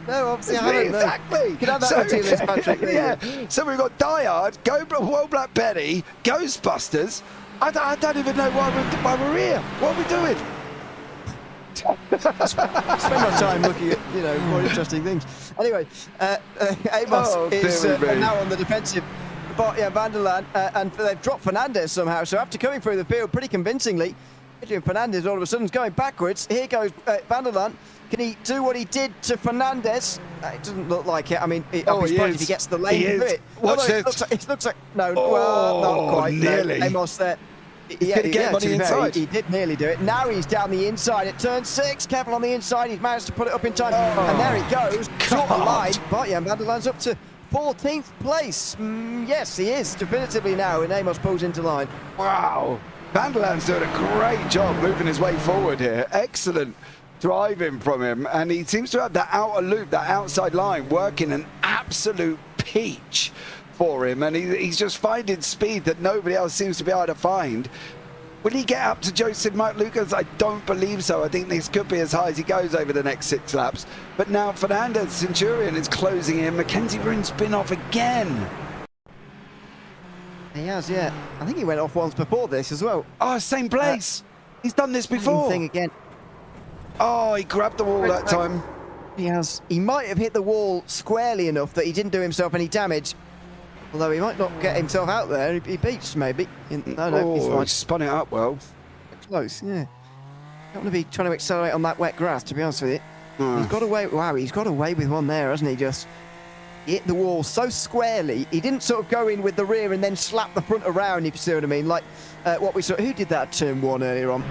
No, obviously I haven't. Exactly. You can have that on your list, Patrick. Yeah. So we've got Die Hard, Well Black Betty, Ghostbusters. I don't even know why we're here. What are we doing? Spend my time looking at more interesting things. Anyway, Amos is now on the defensive. But yeah, Van der Laan, and they've dropped Fernandez somehow. So after coming through the field pretty convincingly, Adrian Fernandez all of a sudden is going backwards. Here goes Van der Laan. Can he do what he did to Fernandez? It doesn't look like it. I mean, I'll be surprised if he gets the lane to it. Watch this. It looks like no. Well, not quite. Nearly. No, Amos there. Yeah, he did nearly do it. Now he's down the inside at turn 6. Careful on the inside. He's managed to put it up in time. And there he goes. Short the line. But yeah, Van der Laan's up to 14th place. Yes, he is definitively now. And Amos pulls into line. Wow. Van der Laan's doing a great job moving his way forward here. Excellent driving from him. And he seems to have that outer loop, that outside line, working an absolute peach for him, and he's just finding speed that nobody else seems to be able to find. Will he get up to Joseph Mark Lucas? I don't believe so. I think this could be as high as he goes over the next 6 laps. But now Fernandez Centurion is closing in. Mackenzie Roon spin off again. He has, yeah. I think he went off once before this as well. Oh, same place. He's done this before. Same thing again. Oh, he grabbed the wall that time. He has. He might have hit the wall squarely enough that he didn't do himself any damage. Although he might not get himself out there. He beached, maybe. No, he's fine. He spun it up well. Close, yeah. Don't want to be trying to accelerate on that wet grass, to be honest with you. He's got away. Wow, he's got away with one there, hasn't he? Just hit the wall so squarely. He didn't sort of go in with the rear and then slap the front around, if you see what I mean. Like what we saw. Who did that at turn 1 earlier on?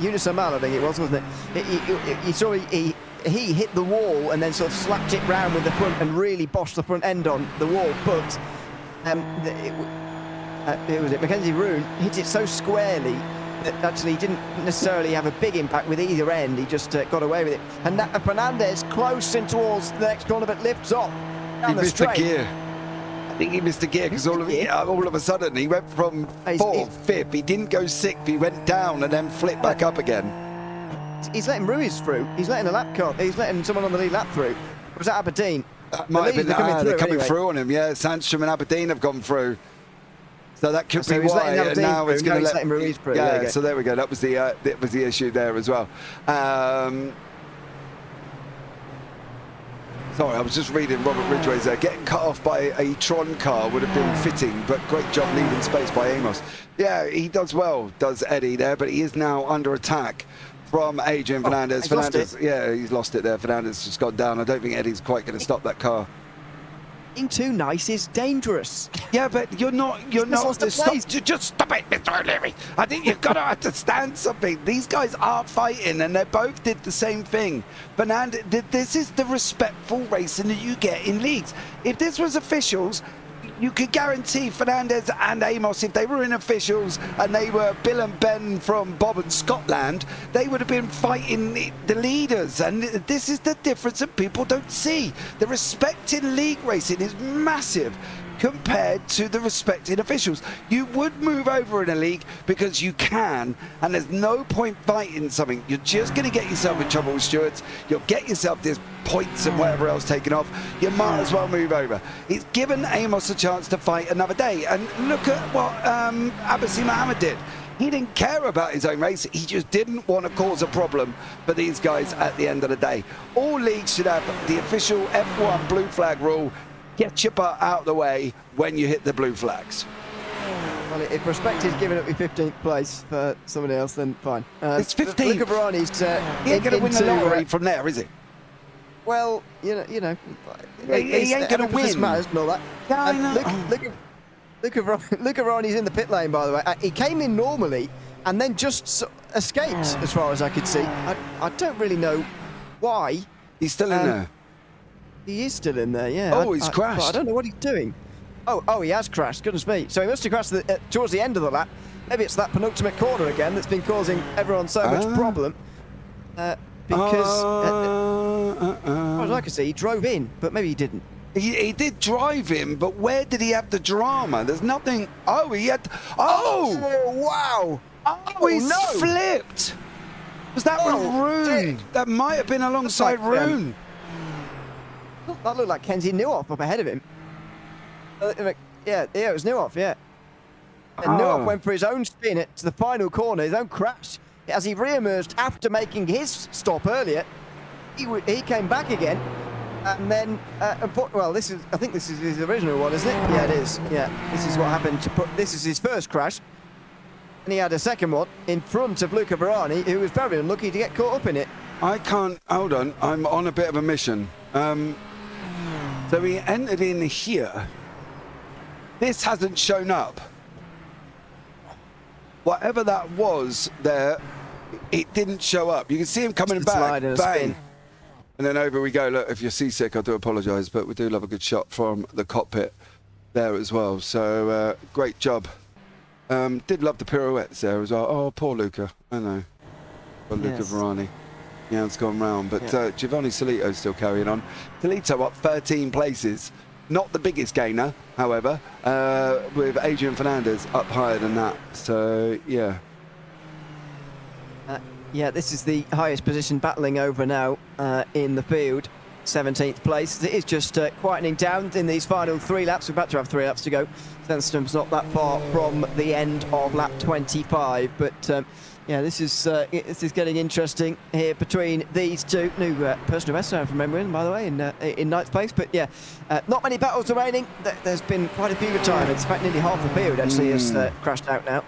Eunice Vimala, I think it was, wasn't it? He hit the wall and then sort of slapped it round with the front and really bossed the front end on the wall. But who was it? Mackenzie Roon hit it so squarely that actually he didn't necessarily have a big impact with either end. He just got away with it. And Fernandez close in towards the next corner, but lifts off down the straight. He missed a gear. I think he missed a gear because all of a sudden he went from 4th, 5th. He didn't go 6th. He went down and then flipped back up again. He's letting Ruiz through. He's letting a lap car. He's letting someone on the lead lap through. Or was that Aberdeen? That might have been. They're coming through on him. Yeah, Sandstrom and Aberdeen have gone through. So that could be why. And now it's going to let Ruiz through. Yeah. So there we go. That was the issue there as well. Sorry, I was just reading Robert Ridgway's there. Getting cut off by a Tron car would have been fitting, but great job leaving space by Amos. Yeah, he does well, does Eddie there, but he is now under attack from Adrian Fernandez. Fernandez, yeah, he's lost it there. Fernandez just got down. I don't think Eddie's quite going to stop that car. Being too nice is dangerous. Yeah, but you're not. Just stop it, Mr. O'Leary. I think you've got to understand something. These guys are fighting, and they both did the same thing. Fernandez, this is the respectful racing that you get in leagues. If this was officials, you could guarantee Fernandez and Amos, if they were in officials and they were Bill and Ben from Bob and Scotland, they would have been fighting the leaders. And this is the difference that people don't see. The respect in league racing is massive compared to the respect in officials. You would move over in a league because you can, and there's no point fighting something. You're just going to get yourself in trouble with stewards. You'll get yourself this points and whatever else taken off. You might as well move over. It's given Amos a chance to fight another day. And look at what Abbasi Mohammed did. He didn't care about his own race. He just didn't want to cause a problem for these guys at the end of the day. All leagues should have the official F1 blue flag rule. Get your butt out of the way when you hit the blue flags. Well, if respect is giving up your 15th place for someone else, then fine. It's 15. Luca Varani's he ain't going to win the lottery from there, is he? Well, you know, he ain't going to win. Matters and all that. Yeah, I know. Luca Varani's in the pit lane, by the way. He came in normally and then just escaped, as far as I could see. I don't really know why. He's still in there. He is still in there, yeah. Oh, he's crashed. I don't know what he's doing. Oh, he has crashed. Goodness me. So he must have crashed towards the end of the lap. Maybe it's that penultimate corner again that's been causing everyone so much problem. Because, as far as I can see, he drove in, but maybe he didn't. He did drive in, but where did he have the drama? There's nothing. Oh, he had. Oh! Wow! Oh, he's flipped. Was that Rune? That might have been alongside Rune. That looked like Kenzie Newhoff up ahead of him. Yeah, it was Newhoff, yeah. And Newhoff went for his own spin to the final corner, his own crash. As he re-emerged after making his stop earlier, he came back again. And then, well, I think this is his original one, isn't it? Yeah, it is. Yeah, this is what happened. This is his first crash. And he had a second one in front of Luca Varani, who was very unlucky to get caught up in it. I can't. Hold on. I'm on a bit of a mission. So he entered in here. This hasn't shown up. Whatever that was there, it didn't show up. You can see him coming back. Bang. And then over we go. Look, if you're seasick, I do apologise, but we do love a good shot from the cockpit there as well. So great job. Did love the pirouettes there as well. Oh, poor Luca. I know. But Luca Varani. Yeah, it's gone round. But Giovanni Solito's still carrying on. Solito up 13 places. Not the biggest gainer, however, with Adrian Fernandez up higher than that. So, yeah. Yeah, this is the highest position battling over now in the field. 17th place. It is just quietening down in these final 3 laps. We're about to have 3 laps to go. Sandstrom's not that far from the end of lap 25, but yeah, this is getting interesting here between these two. New personal best from memory, by the way, in 9th place. But yeah, not many battles remaining. There's been quite a few retirements. In fact, nearly half the field actually has crashed out now.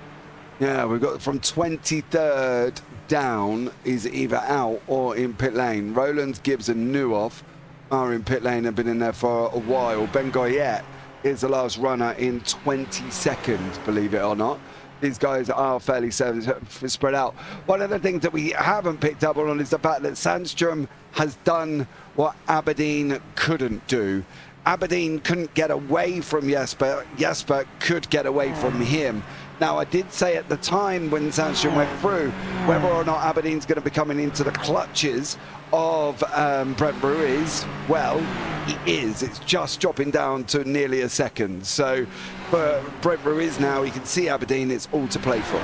Yeah, we've got from 23rd down is either out or in pit lane. Roland, Gibbs and Newhoff are in pit lane and have been in there for a while. Ben Goyet is the last runner in 20 seconds, believe it or not. These guys are fairly spread out. One of the things that we haven't picked up on is the fact that Sandstrom has done what Aberdeen couldn't do. Aberdeen couldn't get away from Jesper. Jesper could get away from him. Now, I did say at the time when Sandstrom went through, whether or not Aberdeen's going to be coming into the clutches of Brent Ruiz, well, he is. It's just dropping down to nearly a second. So for Brent Ruiz now, he can see Aberdeen. It's all to play for.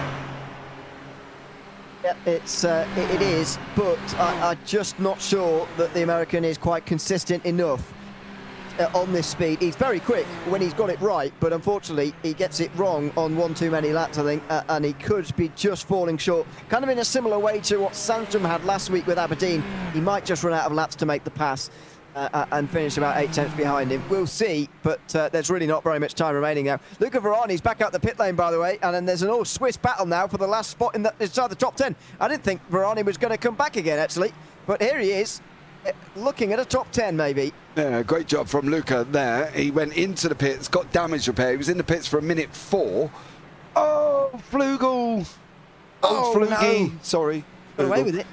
Yeah, it is, but I'm just not sure that the American is quite consistent enough on this speed. He's very quick when he's got it right, but unfortunately he gets it wrong on one too many laps, I think, and he could be just falling short, kind of in a similar way to what Sandstrom had last week with Aberdeen. He might just run out of laps to make the pass. and finish about 8 tenths behind him. We'll see, but there's really not very much time remaining now. Luca Varani's back out the pit lane, by the way, and then there's an all-Swiss battle now for the last spot inside the top 10. I didn't think Varani was going to come back again, actually, but here he is, looking at a top 10, maybe. Yeah, great job from Luca there. He went into the pits, got damage repair. He was in the pits for a minute 4. Oh, Flugel. Oh, Flugie. No. Sorry. Got away with it.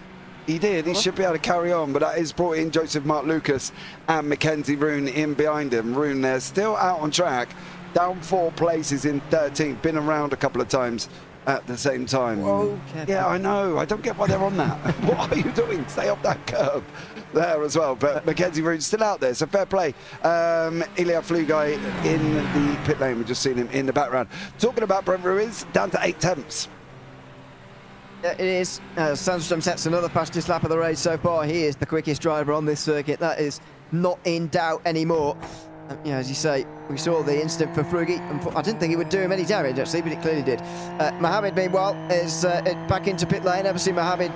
He did. He should be able to carry on, but that is brought in Joseph Mark Lucas and Mackenzie Roone in behind him. Roone there, still out on track, down 4 places in 13th, been around a couple of times at the same time. Whoa, yeah, I know. I don't get why they're on that. What are you doing? Stay off that curb there as well. But Mackenzie Roone's still out there, so fair play. Ilya Flugai in the pit lane. We've just seen him in the background. Talking about Brent Ruiz, down to 8 tenths. Yeah, it is. Sandstrom sets another fastest lap of the race so far. He is the quickest driver on this circuit. That is not in doubt anymore. As you say, we saw the incident for Frugi. I didn't think it would do him any damage, actually, but it clearly did. Mohammed, meanwhile, is back into pit lane. Ever seen Mohammed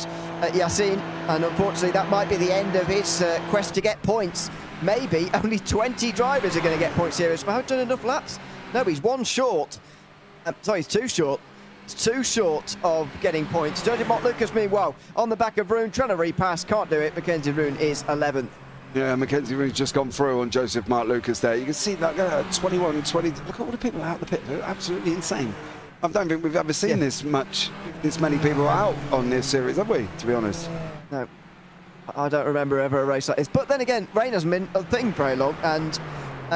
Yassin, and unfortunately, that might be the end of his quest to get points. Maybe only 20 drivers are going to get points here. Has Mohammed done enough laps? No, he's 1 short. Sorry, he's 2 short. It's 2 short of getting points. Joseph Mark Lucas, meanwhile, on the back of Roone, trying to repass, can't do it. Mackenzie Roone is 11th. Yeah, Mackenzie Roone's just gone through on Joseph Mark Lucas there. You can see that 21, 20. Look at all the people out the pit. They're absolutely insane. I don't think we've ever seen this many people out on this series, have we, to be honest? No. I don't remember ever a race like this. But then again, rain hasn't been a thing very long, and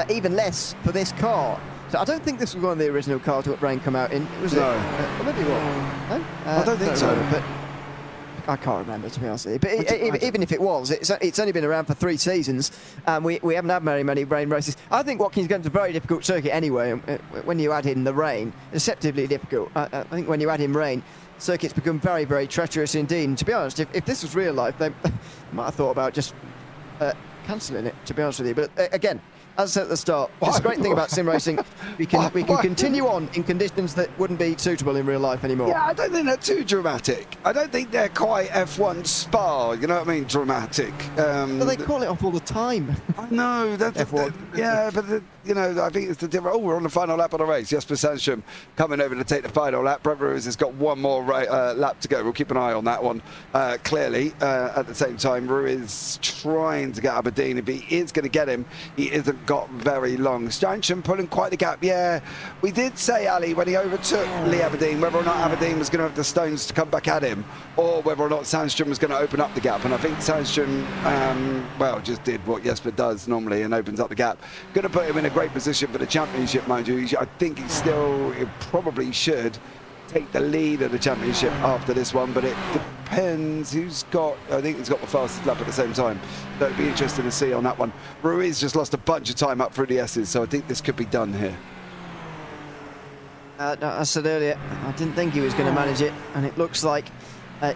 even less for this car. So I don't think this was one of the original cars that rain come out in. Was it? Maybe what? No? I don't think so. But I can't remember, to be honest with you. But even if it was, it's only been around for 3 seasons, and we haven't had very many rain races. I think Watkins Glen's a very difficult circuit anyway. When you add in the rain, deceptively difficult. I think when you add in rain, circuits become very, very treacherous indeed. And to be honest, if this was real life, they might have thought about just cancelling it, to be honest with you. But again, as I said at the start, it's a great thing about sim racing. We can continue on in conditions that wouldn't be suitable in real life anymore. Yeah, I don't think they're too dramatic. I don't think they're quite F1 Spa, you know what I mean? Dramatic. But they call it off all the time. I know. That's F1. Yeah, but I think it's the different. Oh, we're on the final lap of the race. Jesper Sandstrom coming over to take the final lap. Brent Ruiz has got 1 more lap to go. We'll keep an eye on that one. Clearly, at the same time, Ruiz trying to get Aberdeen. If he is going to get him, he isn't got very long. Sandstrom pulling quite the gap. Yeah, we did say, Ali, when he overtook Lee Aberdeen, whether or not Aberdeen was going to have the stones to come back at him, or whether or not Sandstrom was going to open up the gap. And I think Sandstrom, just did what Jesper does normally and opens up the gap. Going to put him in a great position for the championship, mind you. I think he probably should take the lead of the championship after this one, but it depends who's got. I think he's got the fastest lap at the same time. So it'd be interesting to see on that one. Ruiz just lost a bunch of time up through the S's, so I think this could be done here. No, I said earlier, I didn't think he was going to manage it, and it looks like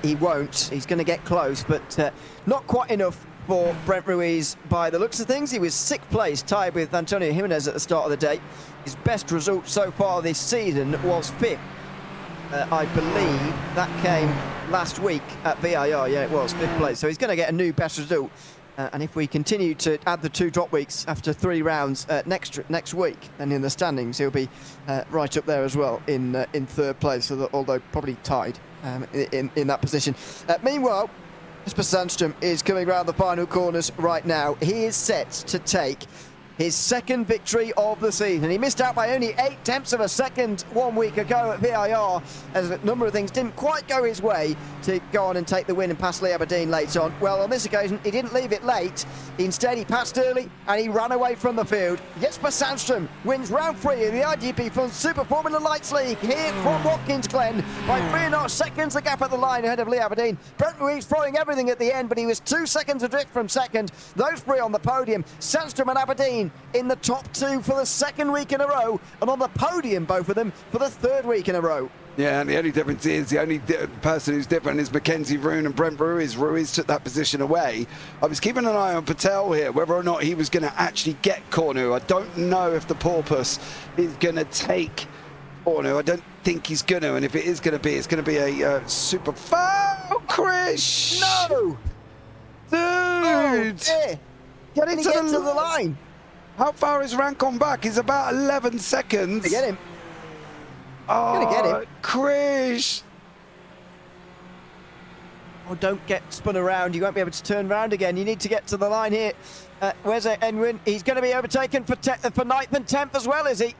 he won't. He's going to get close, but not quite enough for Brent Ruiz by the looks of things. He was 6th place, tied with Antonio Jimenez at the start of the day. His best result so far this season was 5th. I believe that came last week at VIR. Yeah, it was 5th place. So he's going to get a new best result. And if we continue to add the 2 drop weeks after 3 rounds next week, then in the standings he'll be right up there as well in 3rd place. So although probably tied in that position. Meanwhile, Jesper Sandstrom is coming round the final corners right now. He is set to take his 2nd victory of the season. He missed out by only 8 tenths of a second 1 week ago at VIR, as a number of things didn't quite go his way to go on and take the win and pass Lee Aberdeen late on. Well, on this occasion, he didn't leave it late. Instead, he passed early and he ran away from the field. Jesper Sandstrom wins round 3 in the iGPFun Super Formula Lights League here from Watkins Glen by 3.5 seconds, the gap at the line ahead of Lee Aberdeen. Brent Ruiz throwing everything at the end, but he was 2 seconds adrift from second. Those 3 on the podium, Sandstrom and Aberdeen in the top 2 for the 2nd week in a row, and on the podium, both of them, for the 3rd week in a row. Yeah, and the only difference is, the only person who's different is Mackenzie Roone and Brent Ruiz. Ruiz took that position away. I was keeping an eye on Patel here, whether or not he was going to actually get Cornu. I don't know if the porpoise is going to take Cornu. I don't think he's going to, and if it is going to be, it's going to be a super foul, Chris! No! Dude! Oh, yeah. Get Can it he to get the to the line? How far is Rank on back? He's about 11 seconds. Get him. Oh, Gonna get him. Krish. Oh, don't get spun around. You won't be able to turn around again. You need to get to the line here. Where's Ewan? He's going to be overtaken for 9th and 10th as well, is he?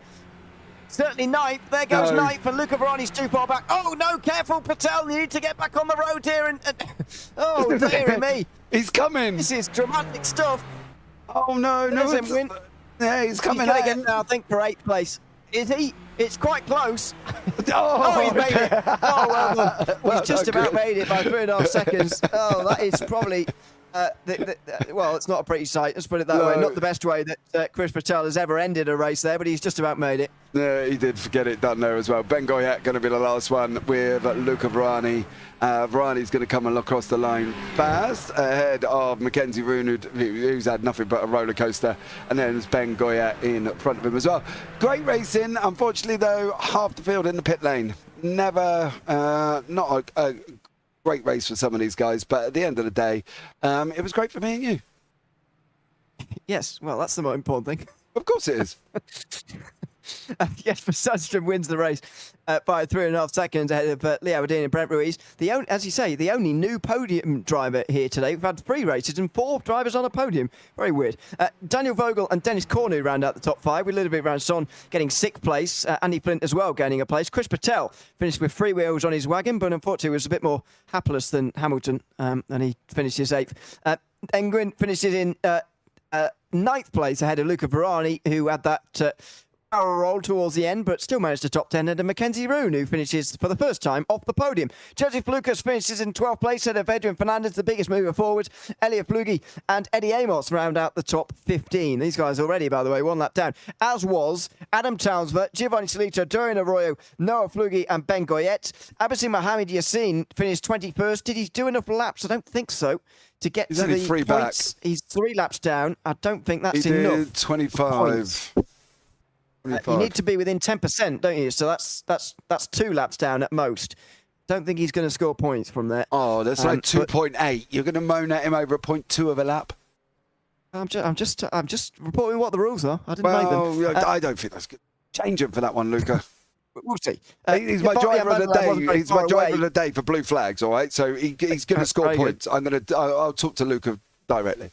Certainly 9th. There goes 9th, and Luca Varani's too far back. Oh, no, careful, Patel. You need to get back on the road here. And oh, dearie me. He's coming. This is dramatic stuff. Oh, no. Win. Yeah, he's coming. He's going to get now, I think, for 8th place. Is he? It's quite close. Oh, he's made it. Oh, well done. Well He's just done, about made it by 3.5 seconds. Oh, that is probably... well, it's not a pretty sight, let's put it that way. Not the best way that Chris Patel has ever ended a race there, but he's just about made it. Yeah, he did get it done there as well. Ben Goyette going to be the last one with Luca Varani. Varani's going to come across the line fast ahead of Mackenzie Roon, who's had nothing but a roller coaster, and then there's Ben Goyette in front of him as well. Great racing. Unfortunately, though, half the field in the pit lane. Never, not a great race for some of these guys, but at the end of the day, it was great for me and you. Yes, well, that's the most important thing. Of course it is. Yes, for Sundstrom wins the race by 3.5 seconds ahead of Lee Aberdeen and Brent Ruiz. As you say, the only new podium driver here today. We've had 3 races and 4 drivers on a podium. Very weird. Daniel Vogel and Dennis Cornu round out the top 5 with Ludovic Ranson getting 6th place. Andy Flint as well gaining a place. Chris Patel finished with 3 wheels on his wagon, but unfortunately was a bit more hapless than Hamilton, and he finishes 8th. Engwin finishes in 9th place ahead of Luca Varani, who had that... barrel roll towards the end, but still managed to top 10, and Mackenzie Roon, who finishes for the first time off the podium. Joseph Lucas finishes in 12th place ahead of Adrian Fernandez, the biggest mover forward. Elliot Flugie and Eddie Amos round out the top 15. These guys already, by the way, 1 lap down, as was Adam Townsville, Giovanni Salito, Dorian Arroyo, Noah Flugie and Ben Goyette. Abasim Mohamed Yassin finished 21st. Did he do enough laps? I don't think so. To get to the 3 points, back. He's 3 laps down. I don't think that's he enough. Did 25. You need to be within 10%, don't you? So that's 2 laps down at most. Don't think he's going to score points from there. Oh, that's like 2.8. You're going to moan at him over a 0.2 of a lap? I'm just reporting what the rules are. I didn't make them. I don't think that's good. Change him for that one, Luca. We'll see. He's my driver of the day. He's my driver of the day for blue flags. All right, so he's going to score points. I'll talk to Luca directly.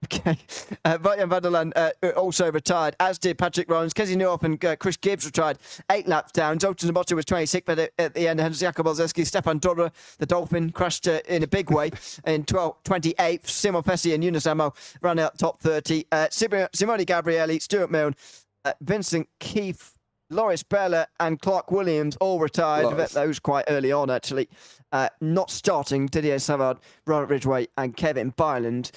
Okay. Van der Laan also retired, as did Patrick Rollins. Kesey Newhoff and Chris Gibbs retired 8 laps down. Zoltan Zabota was 26th, but at the end, Hans Jakob Olszewski, Stefan Dodder, the Dolphin, crashed in a big way in 28th. Simon Fessi and Yunus Amo ran out top 30. Simone Gabrielli, Stuart Milne, Vincent Keefe, Loris Bella and Clark Williams all retired. Those quite early on, actually. Not starting Didier Savard, Robert Ridgway and Kevin Byland,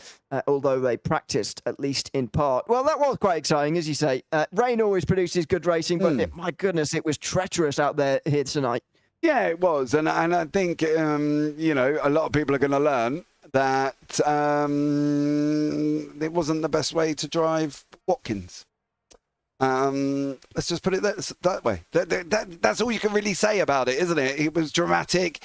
although they practiced at least in part. Well, that was quite exciting, as you say. Rain always produces good racing, but my goodness, it was treacherous out there here tonight. Yeah, it was. And I think, you know, a lot of people are going to learn that it wasn't the best way to drive Watkins. Let's just put it that way. That's all you can really say about it, isn't it? It was dramatic.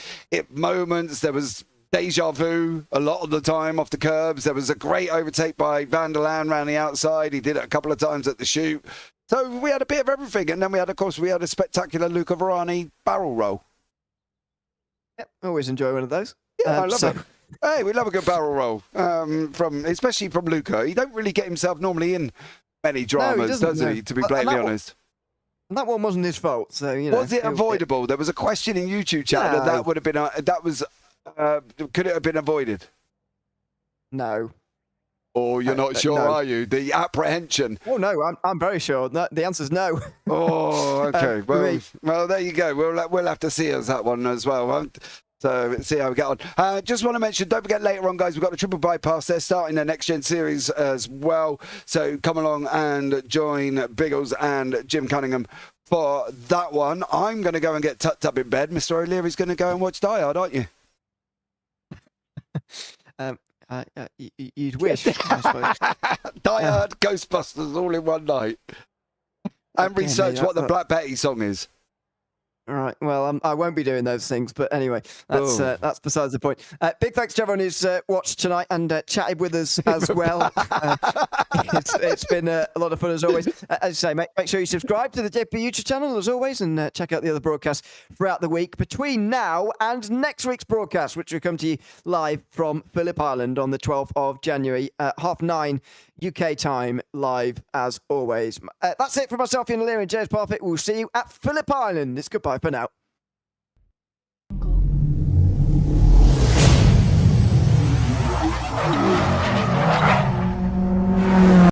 Moments, there was deja vu a lot of the time off the curbs. There was a great overtake by Van der Laan around the outside. He did it a couple of times at the chute. So we had a bit of everything. And then we had a spectacular Luca Varani barrel roll. Yep, always enjoy one of those. Yeah, I love it. Hey, we love a good barrel roll, especially from Luca. He don't really get himself normally in many dramas, does he? To be blatantly honest. That one wasn't his fault, so you know. Was it avoidable? There was a question in YouTube chat that would have been could it have been avoided? No. Or you're not sure, are you? The apprehension. Oh no, I'm very sure. The answer's no. Oh, okay. Well, there you go. We'll have to see us that one as well. So let's see how we get on. Just want to mention, don't forget later on, guys, we've got the triple bypass. They're starting their next gen series as well. So come along and join Biggles and Jim Cunningham for that one. I'm going to go and get tucked up in bed. Mr. O'Leary's going to go and watch Die Hard, aren't you? You'd wish, I suppose. Die Hard, Ghostbusters, all in one night. And research what the Black Betty song is. All right. Well, I won't be doing those things, but anyway, that's besides the point. Big thanks to everyone who's watched tonight and chatted with us as well. It's been a lot of fun as always. As I say, make sure you subscribe to the JP YouTube channel as always, and check out the other broadcasts throughout the week between now and next week's broadcast, which will come to you live from Phillip Island on the 12th of January, 9:30 UK time, live as always. That's it from myself, Ian Leary and James Parfitt. We'll see you at Phillip Island. It's goodbye for now. Enroll.